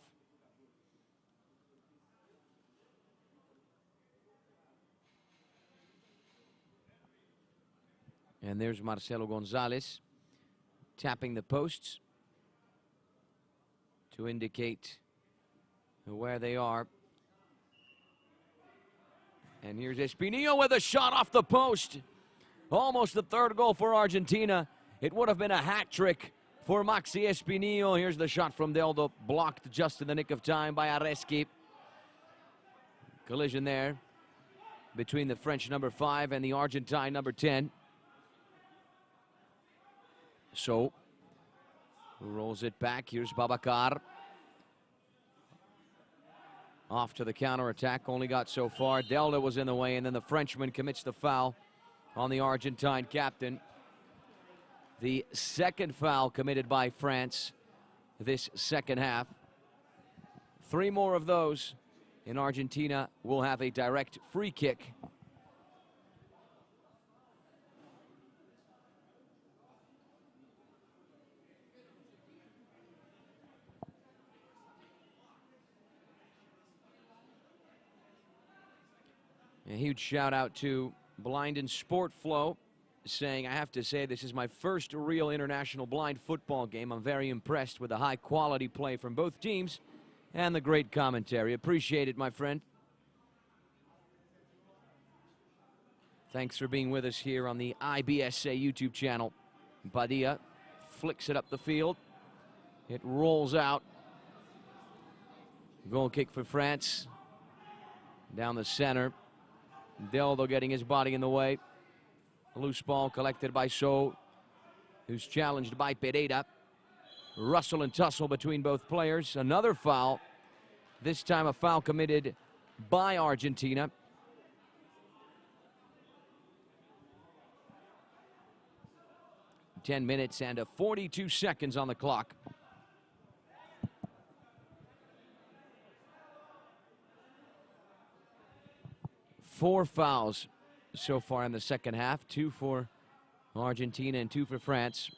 And there's Marcelo Gonzalez tapping the posts to indicate where they are. And here's Espinillo with a shot off the post. Almost the third goal for Argentina. It would have been a hat trick for Maxi Espinillo. Here's the shot from Deldo, blocked just in the nick of time by Areski. Collision there between the French number 5 and the Argentine number 10. So, who rolls it back? Here's Babacar. Off to the counterattack, only got so far. Delda was in the way, and then the Frenchman commits the foul on the Argentine captain. The second foul committed by France this second half. 3 more of those, and Argentina will have a direct free kick. A huge shout out to Blind and Sport Flow, saying, I have to say this is my first real international blind football game. I'm very impressed with the high quality play from both teams and the great commentary. Appreciate it, my friend. Thanks for being with us here on the IBSA YouTube channel. Padilla flicks it up the field. It rolls out. Goal kick for France. Down the center. Deldo getting his body in the way. Loose ball collected by So, who's challenged by Pereira. Rustle and tussle between both players. Another foul. This time a foul committed by Argentina. Ten minutes and 42 seconds on the clock. Four fouls so far in the second half. 2 for Argentina and 2 for France.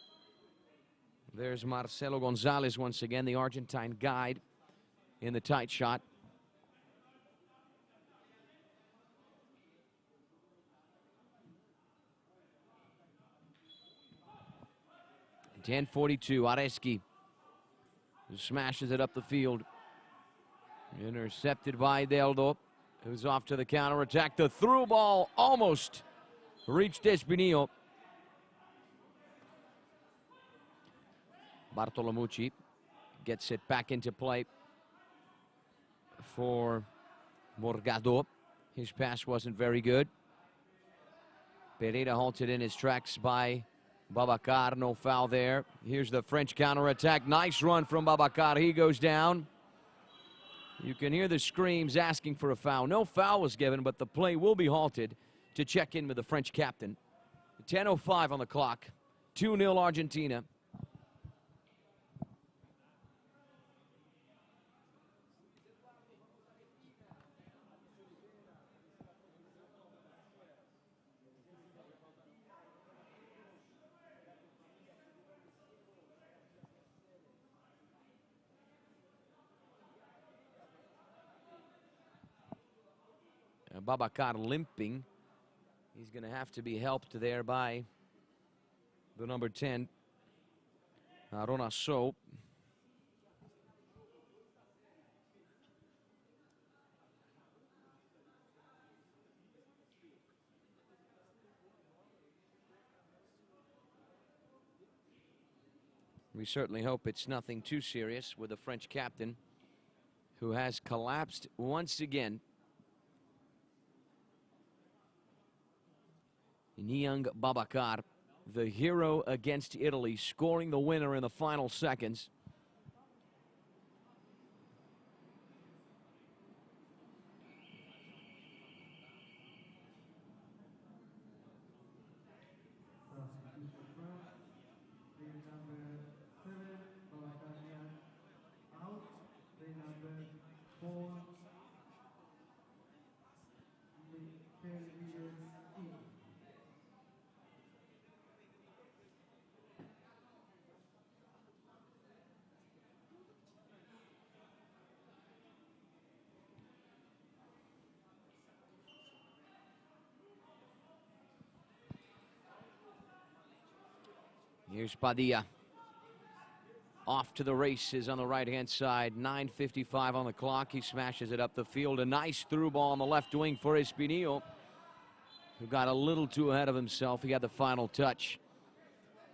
There's Marcelo Gonzalez once again, the Argentine guide in the tight shot. .10:42, Areski smashes it up the field. Intercepted by Deldo, who's off to the counterattack. The through ball almost reached Espinillo. Bartolomucci gets it back into play for Morgado. His pass wasn't very good. Pereira halted in his tracks by Babacar. No foul there. Here's the French counterattack. Nice run from Babacar. He goes down. You can hear the screams asking for a foul. No foul was given, but the play will be halted to check in with the French captain. 10:05 on the clock. 2-0 Argentina. Babacar limping. He's going to have to be helped there by the number 10, Arona So. We certainly hope it's nothing too serious with the French captain, who has collapsed once again. Niang Babacar, the hero against Italy, scoring the winner in the final seconds. Here's Padilla. Off to the races on the right-hand side. 9:55 on the clock. He smashes it up the field. A nice through ball on the left wing for Espinillo, who got a little too ahead of himself. He had the final touch.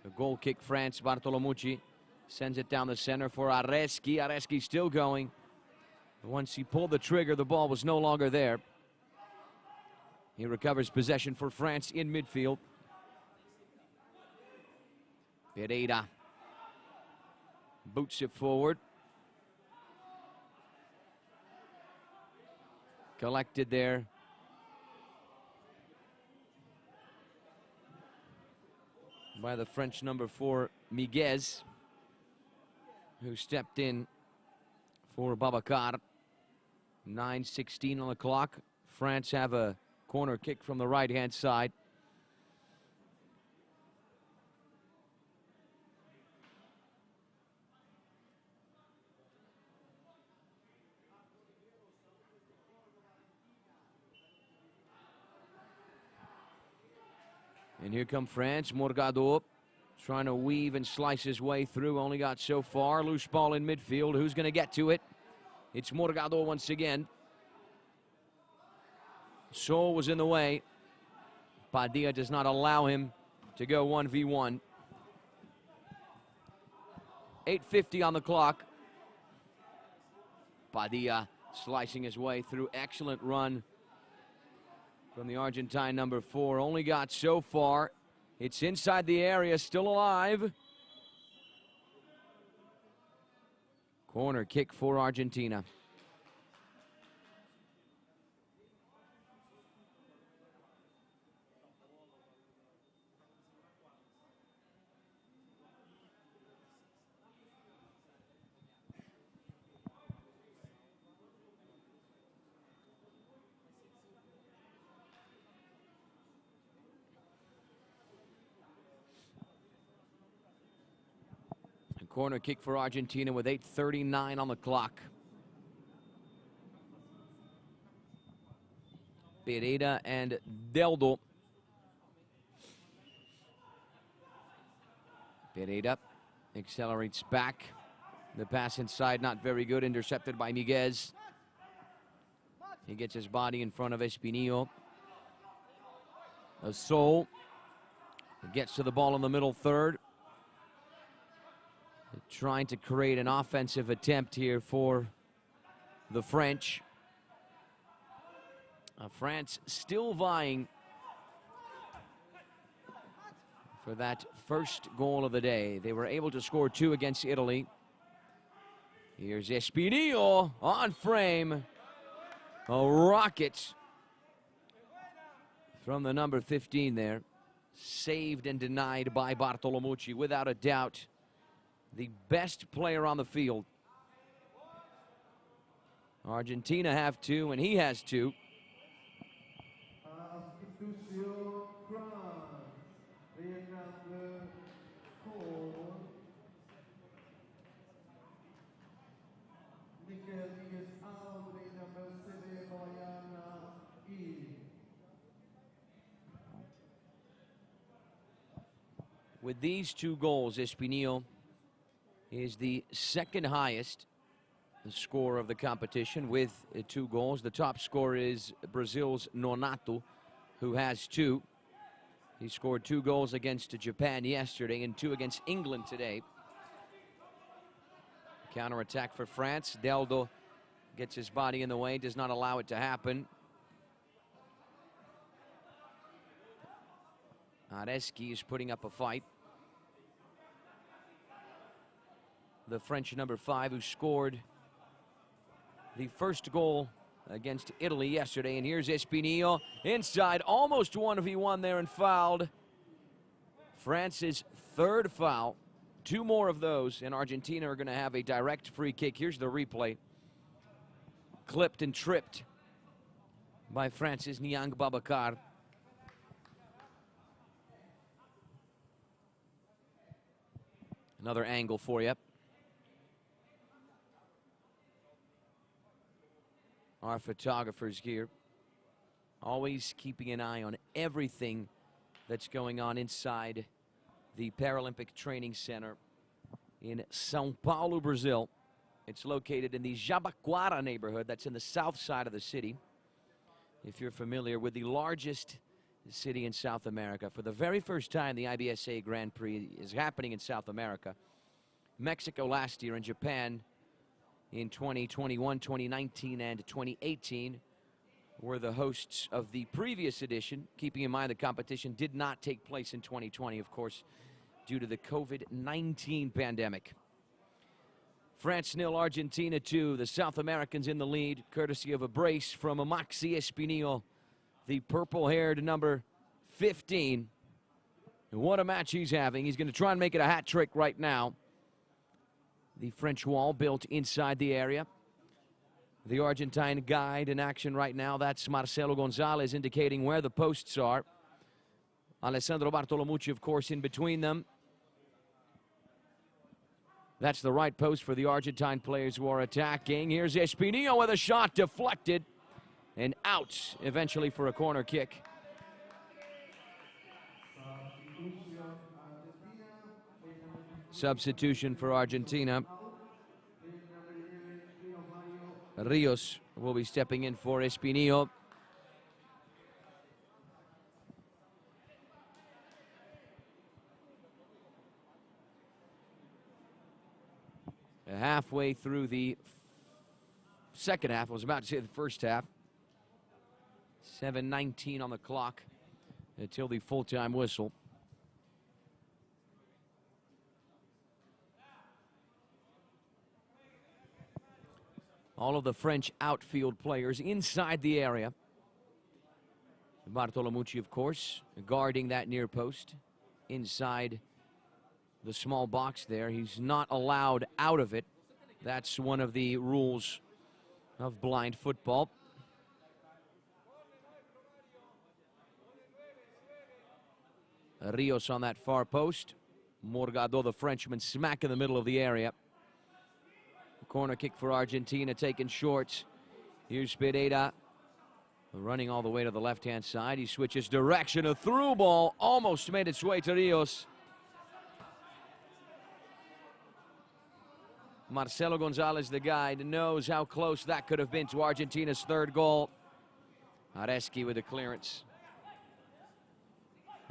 The goal kick, France. Bartolomucci sends it down the center for Areski. Areski still going. Once he pulled the trigger, the ball was no longer there. He recovers possession for France in midfield. Pereira boots it forward. Collected there by the French number 4, Miguez, who stepped in for Babacar. 9:16 on the clock. France have a corner kick from the right-hand side. And here come France. Morgado trying to weave and slice his way through. Only got so far. Loose ball in midfield. Who's going to get to it? It's Morgado once again. Sol was in the way. Padilla does not allow him to go 1v1. 8:50 on the clock. Padilla slicing his way through. Excellent run from the Argentine number 4. Only got so far. It's inside the area, still alive. Corner kick for Argentina. Corner kick for Argentina with 8:39 on the clock. Pereira and Deldo. Pereira accelerates back. The pass inside, not very good, intercepted by Miguez. He gets his body in front of Espinillo. Sol gets to the ball in the middle third. Trying to create an offensive attempt here for the French. France still vying for that first goal of the day. They were able to score 2 against Italy. Here's Espinillo on frame. A rocket from the number 15 there. Saved and denied by Bartolomucci, without a doubt. The best player on the field. Argentina have 2, and he has 2. With these 2 goals, Espinillo is the second highest scorer of the competition with 2 goals. The top scorer is Brazil's Nonato, who has 2. He scored 2 goals against Japan yesterday and 2 against England today. Counterattack for France. Deldo gets his body in the way, does not allow it to happen. Areski is putting up a fight. The French number 5, who scored the first goal against Italy yesterday. And here's Espinillo inside, almost 1v1 there and fouled. France's 3rd foul. 2 more of those, and Argentina are going to have a direct free kick. Here's the replay. Clipped and tripped by France's Niang Babacar. Another angle for you. Our photographers here, always keeping an eye on everything that's going on inside the Paralympic Training Centre in São Paulo, Brazil. It's located in the Jabaquara neighborhood. That's in the south side of the city. If you're familiar with the largest city in South America, for the very first time, the IBSA Grand Prix is happening in South America. Mexico last year and Japan in 2021, 2019, and 2018 were the hosts of the previous edition, keeping in mind the competition did not take place in 2020, of course, due to the COVID-19 pandemic. France 0, Argentina 2. The South Americans in the lead, courtesy of a brace from Maxi Espinillo, the purple-haired number 15. And what a match he's having. He's going to try and make it a hat trick right now. The French wall built inside the area. The Argentine guide in action right now. That's Marcelo Gonzalez indicating where the posts are. Alessandro Bartolomucci, of course, in between them. That's the right post for the Argentine players who are attacking. Here's Espinillo with a shot deflected and out eventually for a corner kick. Substitution for Argentina. Rios will be stepping in for Espinillo. Halfway through the second half, I was about to say the first half. 7:19 on the clock until the full-time whistle. All of the French outfield players inside the area. Bartolomucci, of course, guarding that near post inside the small box there. He's not allowed out of it. That's one of the rules of blind football. Rios on that far post. Morgado, the Frenchman, smack in the middle of the area. Corner kick for Argentina, taken short. Here's Pereira running all the way to the left-hand side. He switches direction. A through ball almost made its way to Rios. Marcelo Gonzalez, the guide, knows how close that could have been to Argentina's third goal. Areski with a clearance.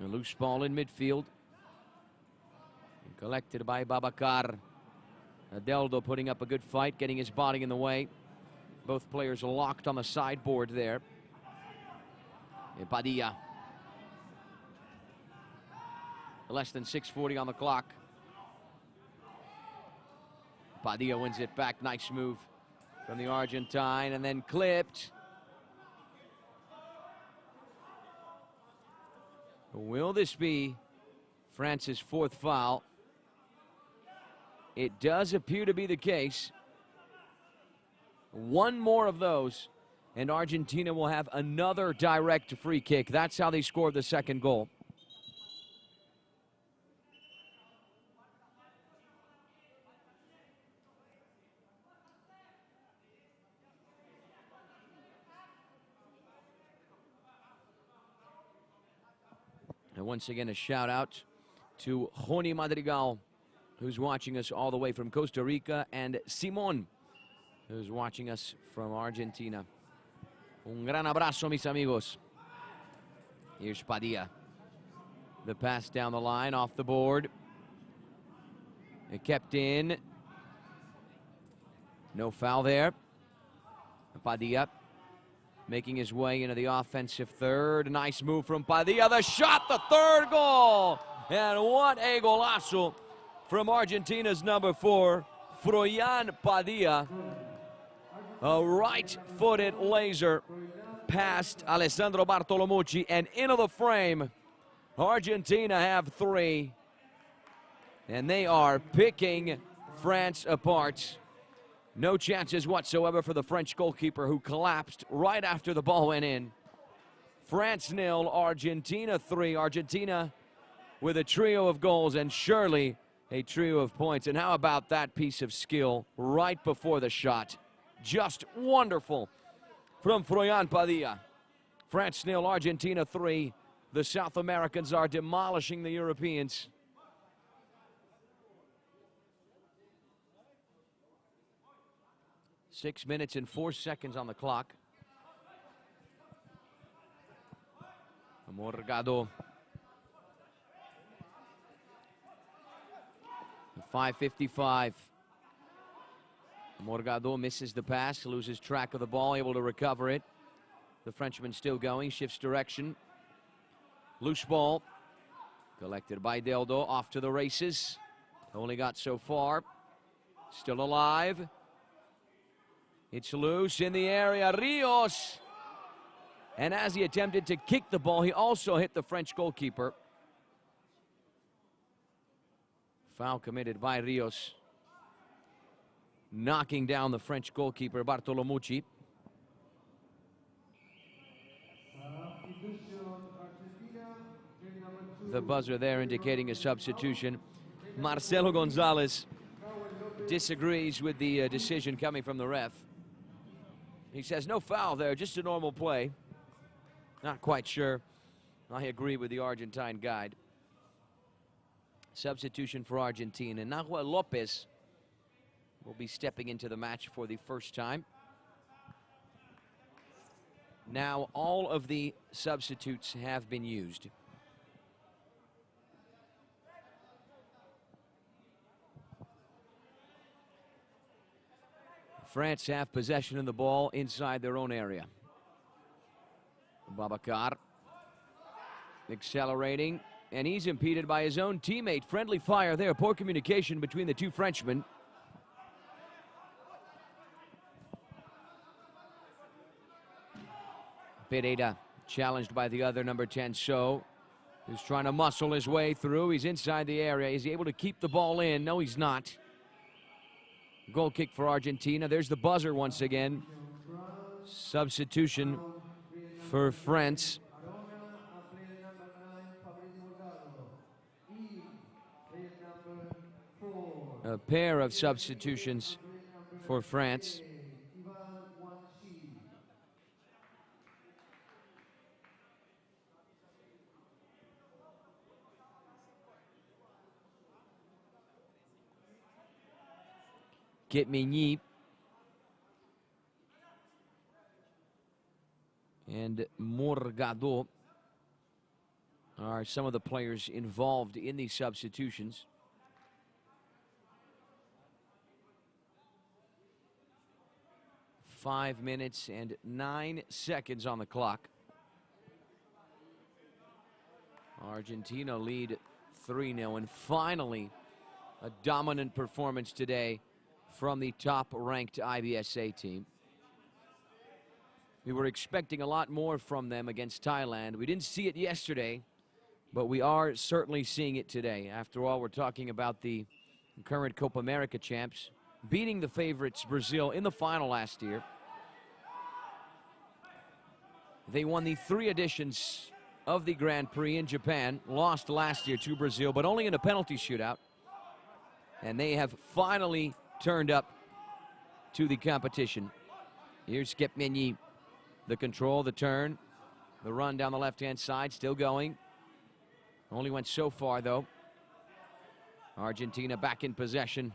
A loose ball in midfield. Collected by Babacar. Adeldo putting up a good fight, getting his body in the way. Both players locked on the sideboard there. Padilla. Less than 6:40 on the clock. Padilla wins it back. Nice move from the Argentine, and then clipped. Will this be France's fourth foul? It does appear to be the case. One more of those, and Argentina will have another direct free kick. That's how they scored the second goal. And once again, a shout out to Joni Madrigal, who's watching us all the way from Costa Rica, and Simon, who's watching us from Argentina. Un gran abrazo, mis amigos. Here's Padilla. The pass down the line, off the board. It kept in. No foul there. Padilla making his way into the offensive third. Nice move from Padilla. The shot, the third goal. And what a golazo from Argentina's number 4, Froilán Padilla. A right-footed laser past Alessandro Bartolomucci and into the frame. Argentina have 3. And they are picking France apart. No chances whatsoever for the French goalkeeper, who collapsed right after the ball went in. France 0, Argentina 3. Argentina with a trio of goals and surely a trio of points. And how about that piece of skill right before the shot? Just wonderful from Froilán Padilla. France 0, Argentina 3. The South Americans are demolishing the Europeans. Six minutes and 4 seconds on the clock. Morgado. 5:55. Morgado misses the pass, loses track of the ball, able to recover it. The Frenchman still going, shifts direction. Loose ball. Collected by Deldo, off to the races. Only got so far. Still alive. It's loose in the area, Rios. And as he attempted to kick the ball, he also hit the French goalkeeper. Foul committed by Rios, knocking down the French goalkeeper, Bartolomucci. The buzzer there indicating a substitution. Marcelo Gonzalez disagrees with the decision coming from the ref. He says no foul there, just a normal play. Not quite sure. I agree with the Argentine guide. Substitution for Argentina. Nahua Lopez will be stepping into the match for the first time. Now all of the substitutes have been used. France have possession of the ball inside their own area. Babacar accelerating, and he's impeded by his own teammate. Friendly fire there, poor communication between the two Frenchmen. Pereira challenged by the other, number 10, So. He's trying to muscle his way through. He's inside the area. Is he able to keep the ball in? No, he's not. Goal kick for Argentina. There's the buzzer once again. Substitution for France. A pair of substitutions for France. Getmigny and Morgado are some of the players involved in these substitutions. Five minutes and 9 seconds on the clock. Argentina lead 3-0, and finally a dominant performance today from the top-ranked IBSA team. We were expecting a lot more from them against Thailand. We didn't see it yesterday, but we are certainly seeing it today. After all, we're talking about the current Copa America champs, beating the favorites Brazil in the final last year. They won the 3 editions of the Grand Prix in Japan, lost last year to Brazil, but only in a penalty shootout. And they have finally turned up to the competition. Here's Getmigny. The control, the turn, the run down the left-hand side, still going. Only went so far, though. Argentina back in possession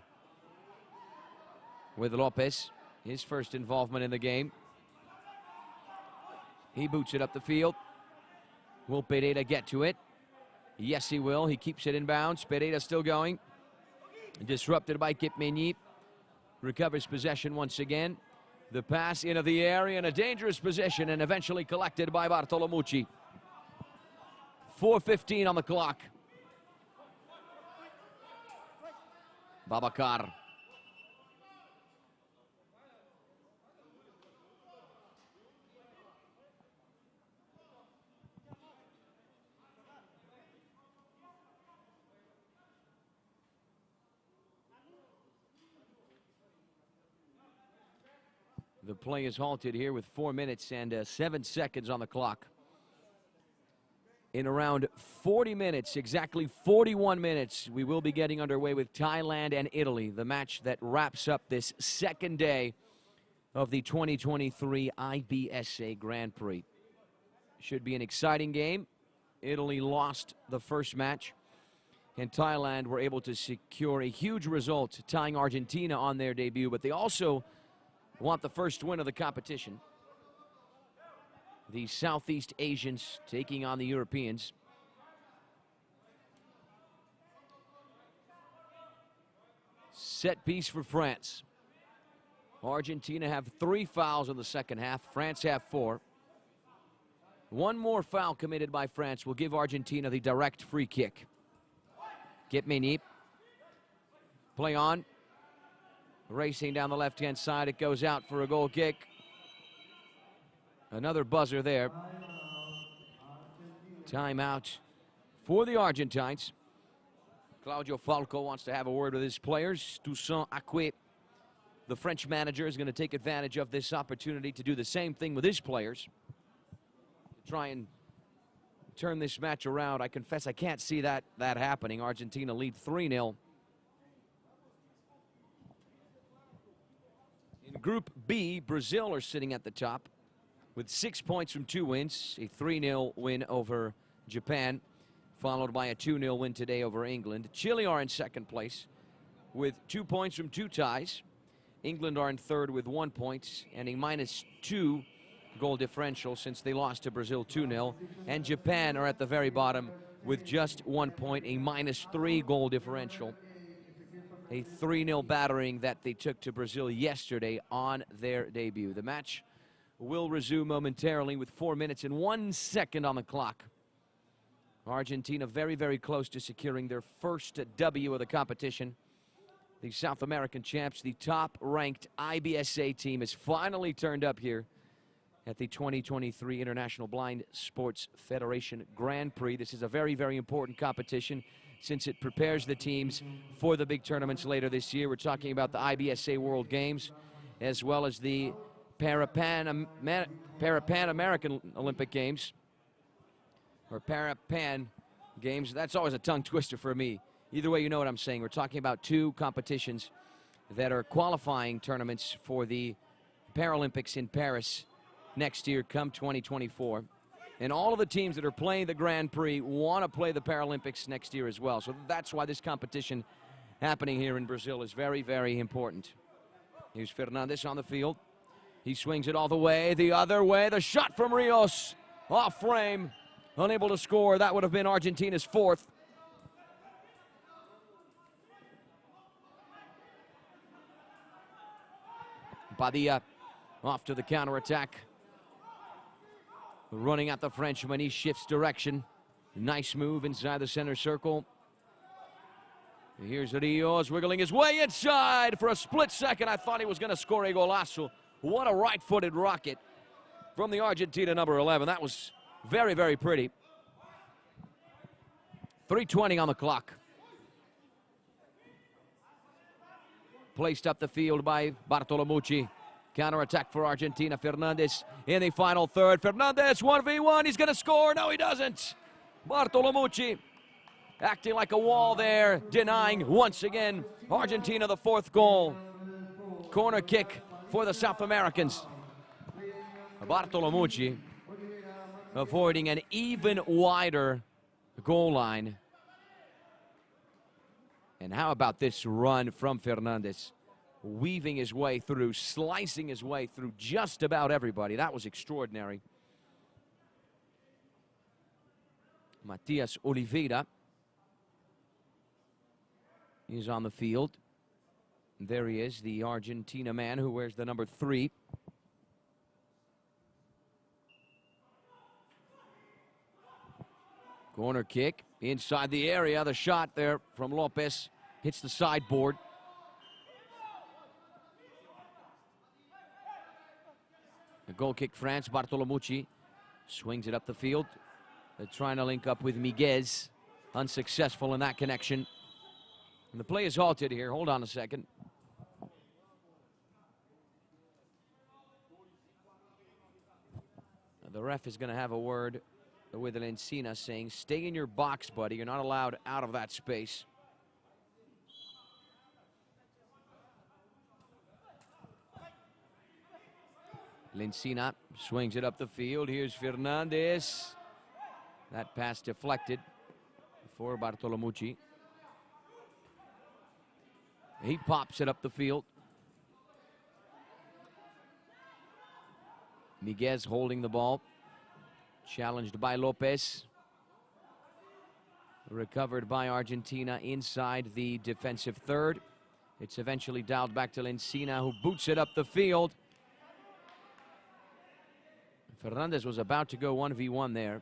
with Lopez, his first involvement in the game. He boots it up the field. Will Pereira get to it? Yes, he will. He keeps it in bounds. Pereira still going. Disrupted by Getmigny. Recovers possession once again. The pass into the area in a dangerous position and eventually collected by Bartolomucci. 4:15 on the clock. Babacar. The play is halted here with 4 minutes and 7 seconds on the clock. In around 40 minutes, exactly 41 minutes, we will be getting underway with Thailand and Italy, the match that wraps up this second day of the 2023 IBSA Grand Prix. Should be an exciting game. Italy lost the first match, and Thailand were able to secure a huge result, tying Argentina on their debut, but they also want the first win of the competition. The Southeast Asians taking on the Europeans. Set piece for France. Argentina have 3 fouls in the second half. France have 4. One more foul committed by France will give Argentina the direct free kick. Getmigny. Play on. Racing down the left-hand side, it goes out for a goal kick. Another buzzer there. Timeout for the Argentines. Claudio Falco wants to have a word with his players. Toussaint Acquet, the French manager, is going to take advantage of this opportunity to do the same thing with his players. Try and turn this match around. I confess I can't see that happening. Argentina lead 3-0. In Group B, Brazil are sitting at the top with 6 points from 2 wins, a 3-0 win over Japan. followed by a 2-0 win today over England. Chile are in second place with 2 points from 2 ties. England are in third with 1 point and a -2 goal differential since they lost to Brazil 2-0. And Japan are at the very bottom with just 1 point, a -3 goal differential. A 3-0 battering that they took to Brazil yesterday on their debut. The match will resume momentarily with 4 minutes and 1 second on the clock. Argentina very, very close to securing their first W of the competition. The South American champs, the top-ranked IBSA team, has finally turned up here at the 2023 International Blind Sports Federation Grand Prix. This is a very, very important competition since it prepares the teams for the big tournaments later this year. We're talking about the IBSA World Games as well as the Para-Pan American Olympic Games, or Para-Pan Games. That's always a tongue twister for me. Either way, you know what I'm saying. We're talking about 2 competitions that are qualifying tournaments for the Paralympics in Paris next year, come 2024. And all of the teams that are playing the Grand Prix want to play the Paralympics next year as well. So that's why this competition happening here in Brazil is very, very important. Here's Fernandes on the field. He swings it all the way, the other way. The shot from Rios, off frame, unable to score. That would have been Argentina's 4th. Padilla off to the counterattack. Running at the Frenchman, he shifts direction. Nice move inside the center circle. Here's Rios wiggling his way inside. For a split second, I thought he was going to score a golazo. What a right-footed rocket from the Argentina number 11. That was very, very pretty. 3:20 on the clock. Placed up the field by Bartolomucci. Counter-attack for Argentina. Fernandes in the final third. Fernandes 1v1. He's going to score. No, he doesn't. Bartolomucci acting like a wall there, denying once again. Argentina the 4th goal. Corner kick for the South Americans. Bartolomucci avoiding an even wider goal line. And how about this run from Fernandes? Weaving his way through, slicing his way through just about everybody. That was extraordinary. Matias Oliveira is on the field. There he is, the Argentina man who wears the number 3. Corner kick inside the area. The shot there from Lopez hits the sideboard. A goal kick, France. Bartolomucci swings it up the field. They're trying to link up with Miguez. Unsuccessful in that connection. And the play is halted here. Hold on a second. The ref is going to have a word with Lencina saying, stay in your box, buddy. You're not allowed out of that space. Lencina swings it up the field. Here's Fernandes. That pass deflected for Bartolomucci. He pops it up the field. Miguez holding the ball. Challenged by Lopez. Recovered by Argentina inside the defensive third. It's eventually dialed back to Lencina, who boots it up the field. Fernandes was about to go 1v1 there.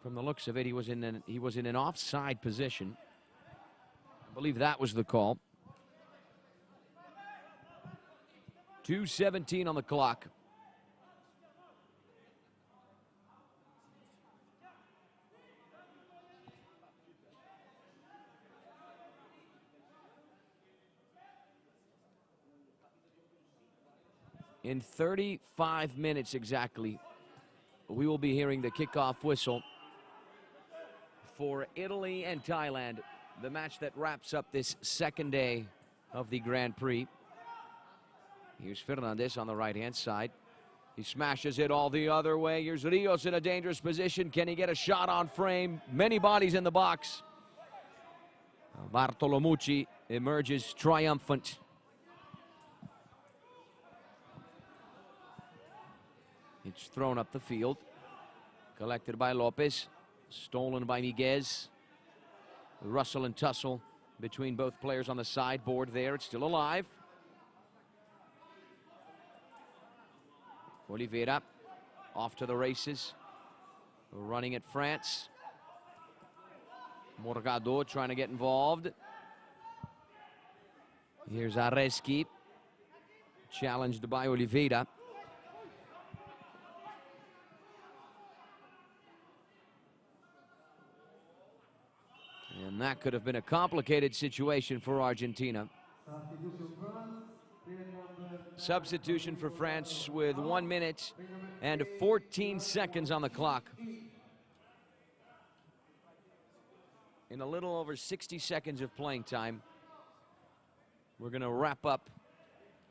From the looks of it, he was in an offside position. I believe that was the call. 2:17 on the clock. In 35 minutes exactly, we will be hearing the kickoff whistle for Italy and Thailand, the match that wraps up this second day of the Grand Prix. Here's Fernandes on the right-hand side. He smashes it all the other way. Here's Rios in a dangerous position. Can he get a shot on frame? Many bodies in the box. Bartolomucci emerges triumphant. It's thrown up the field. Collected by Lopez. Stolen by Miguez. Rustle and tussle between both players on the sideboard there. It's still alive. Oliveira off to the races. Running at France. Morgado trying to get involved. Here's Areski. Challenged by Oliveira. And that could have been a complicated situation for Argentina. Substitution for France with 1 minute and 14 seconds on the clock. In a little over 60 seconds of playing time, we're going to wrap up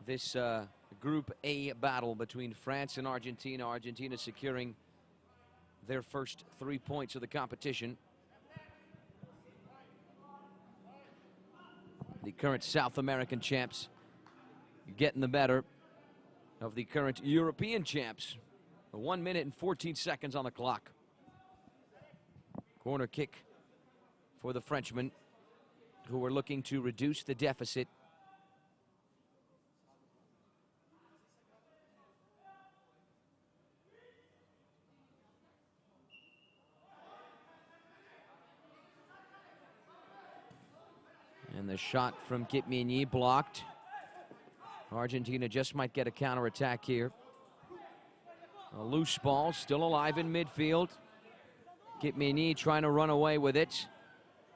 this Group A battle between France and Argentina. Argentina securing their first 3 points of the competition. The current South American champs getting the better of the current European champs. 1 minute and 14 seconds on the clock. Corner kick for the Frenchmen, who are looking to reduce the deficit. And the shot from Kitmini blocked. Argentina just might get a counterattack here. A loose ball, still alive in midfield. Kitmini trying to run away with it.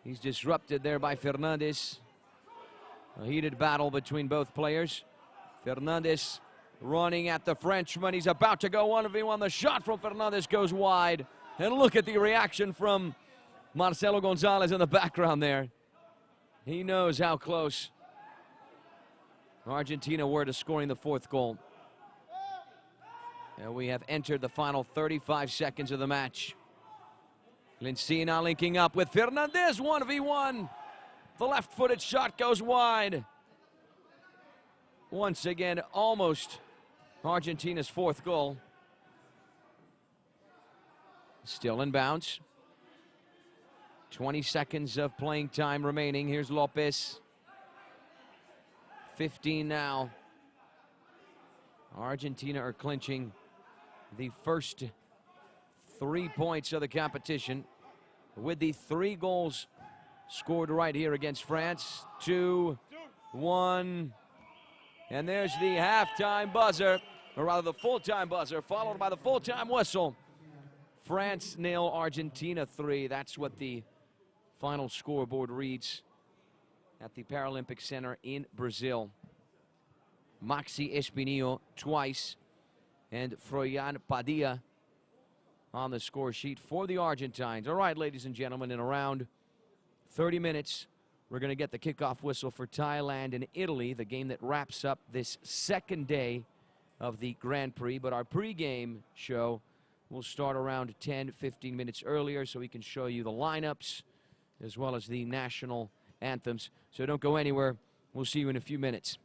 He's disrupted there by Fernandez. A heated battle between both players. Fernandez running at the Frenchman. He's about to go 1v1. The shot from Fernandez goes wide. And look at the reaction from Marcelo Gonzalez in the background there. He knows how close Argentina were to scoring the fourth goal. And we have entered the final 35 seconds of the match. Lincina linking up with Fernandez, 1v1. The left-footed shot goes wide. Once again, almost Argentina's fourth goal. Still in bounds. 20 seconds of playing time remaining. Here's Lopez. 15 now. Argentina are clinching the first 3 points of the competition with the 3 goals scored right here against France. 2-1. And there's the halftime buzzer, or rather the full-time buzzer, followed by the full-time whistle. France 0, Argentina 3. That's what the final scoreboard reads at the Paralympic Center in Brazil. Maxi Espinillo twice, and Froyan Padilla on the score sheet for the Argentines. All right, ladies and gentlemen, in around 30 minutes, we're going to get the kickoff whistle for Thailand and Italy, the game that wraps up this second day of the Grand Prix. But our pregame show will start around 10-15 minutes earlier, so we can show you the lineups as well as the national anthems. So don't go anywhere. We'll see you in a few minutes.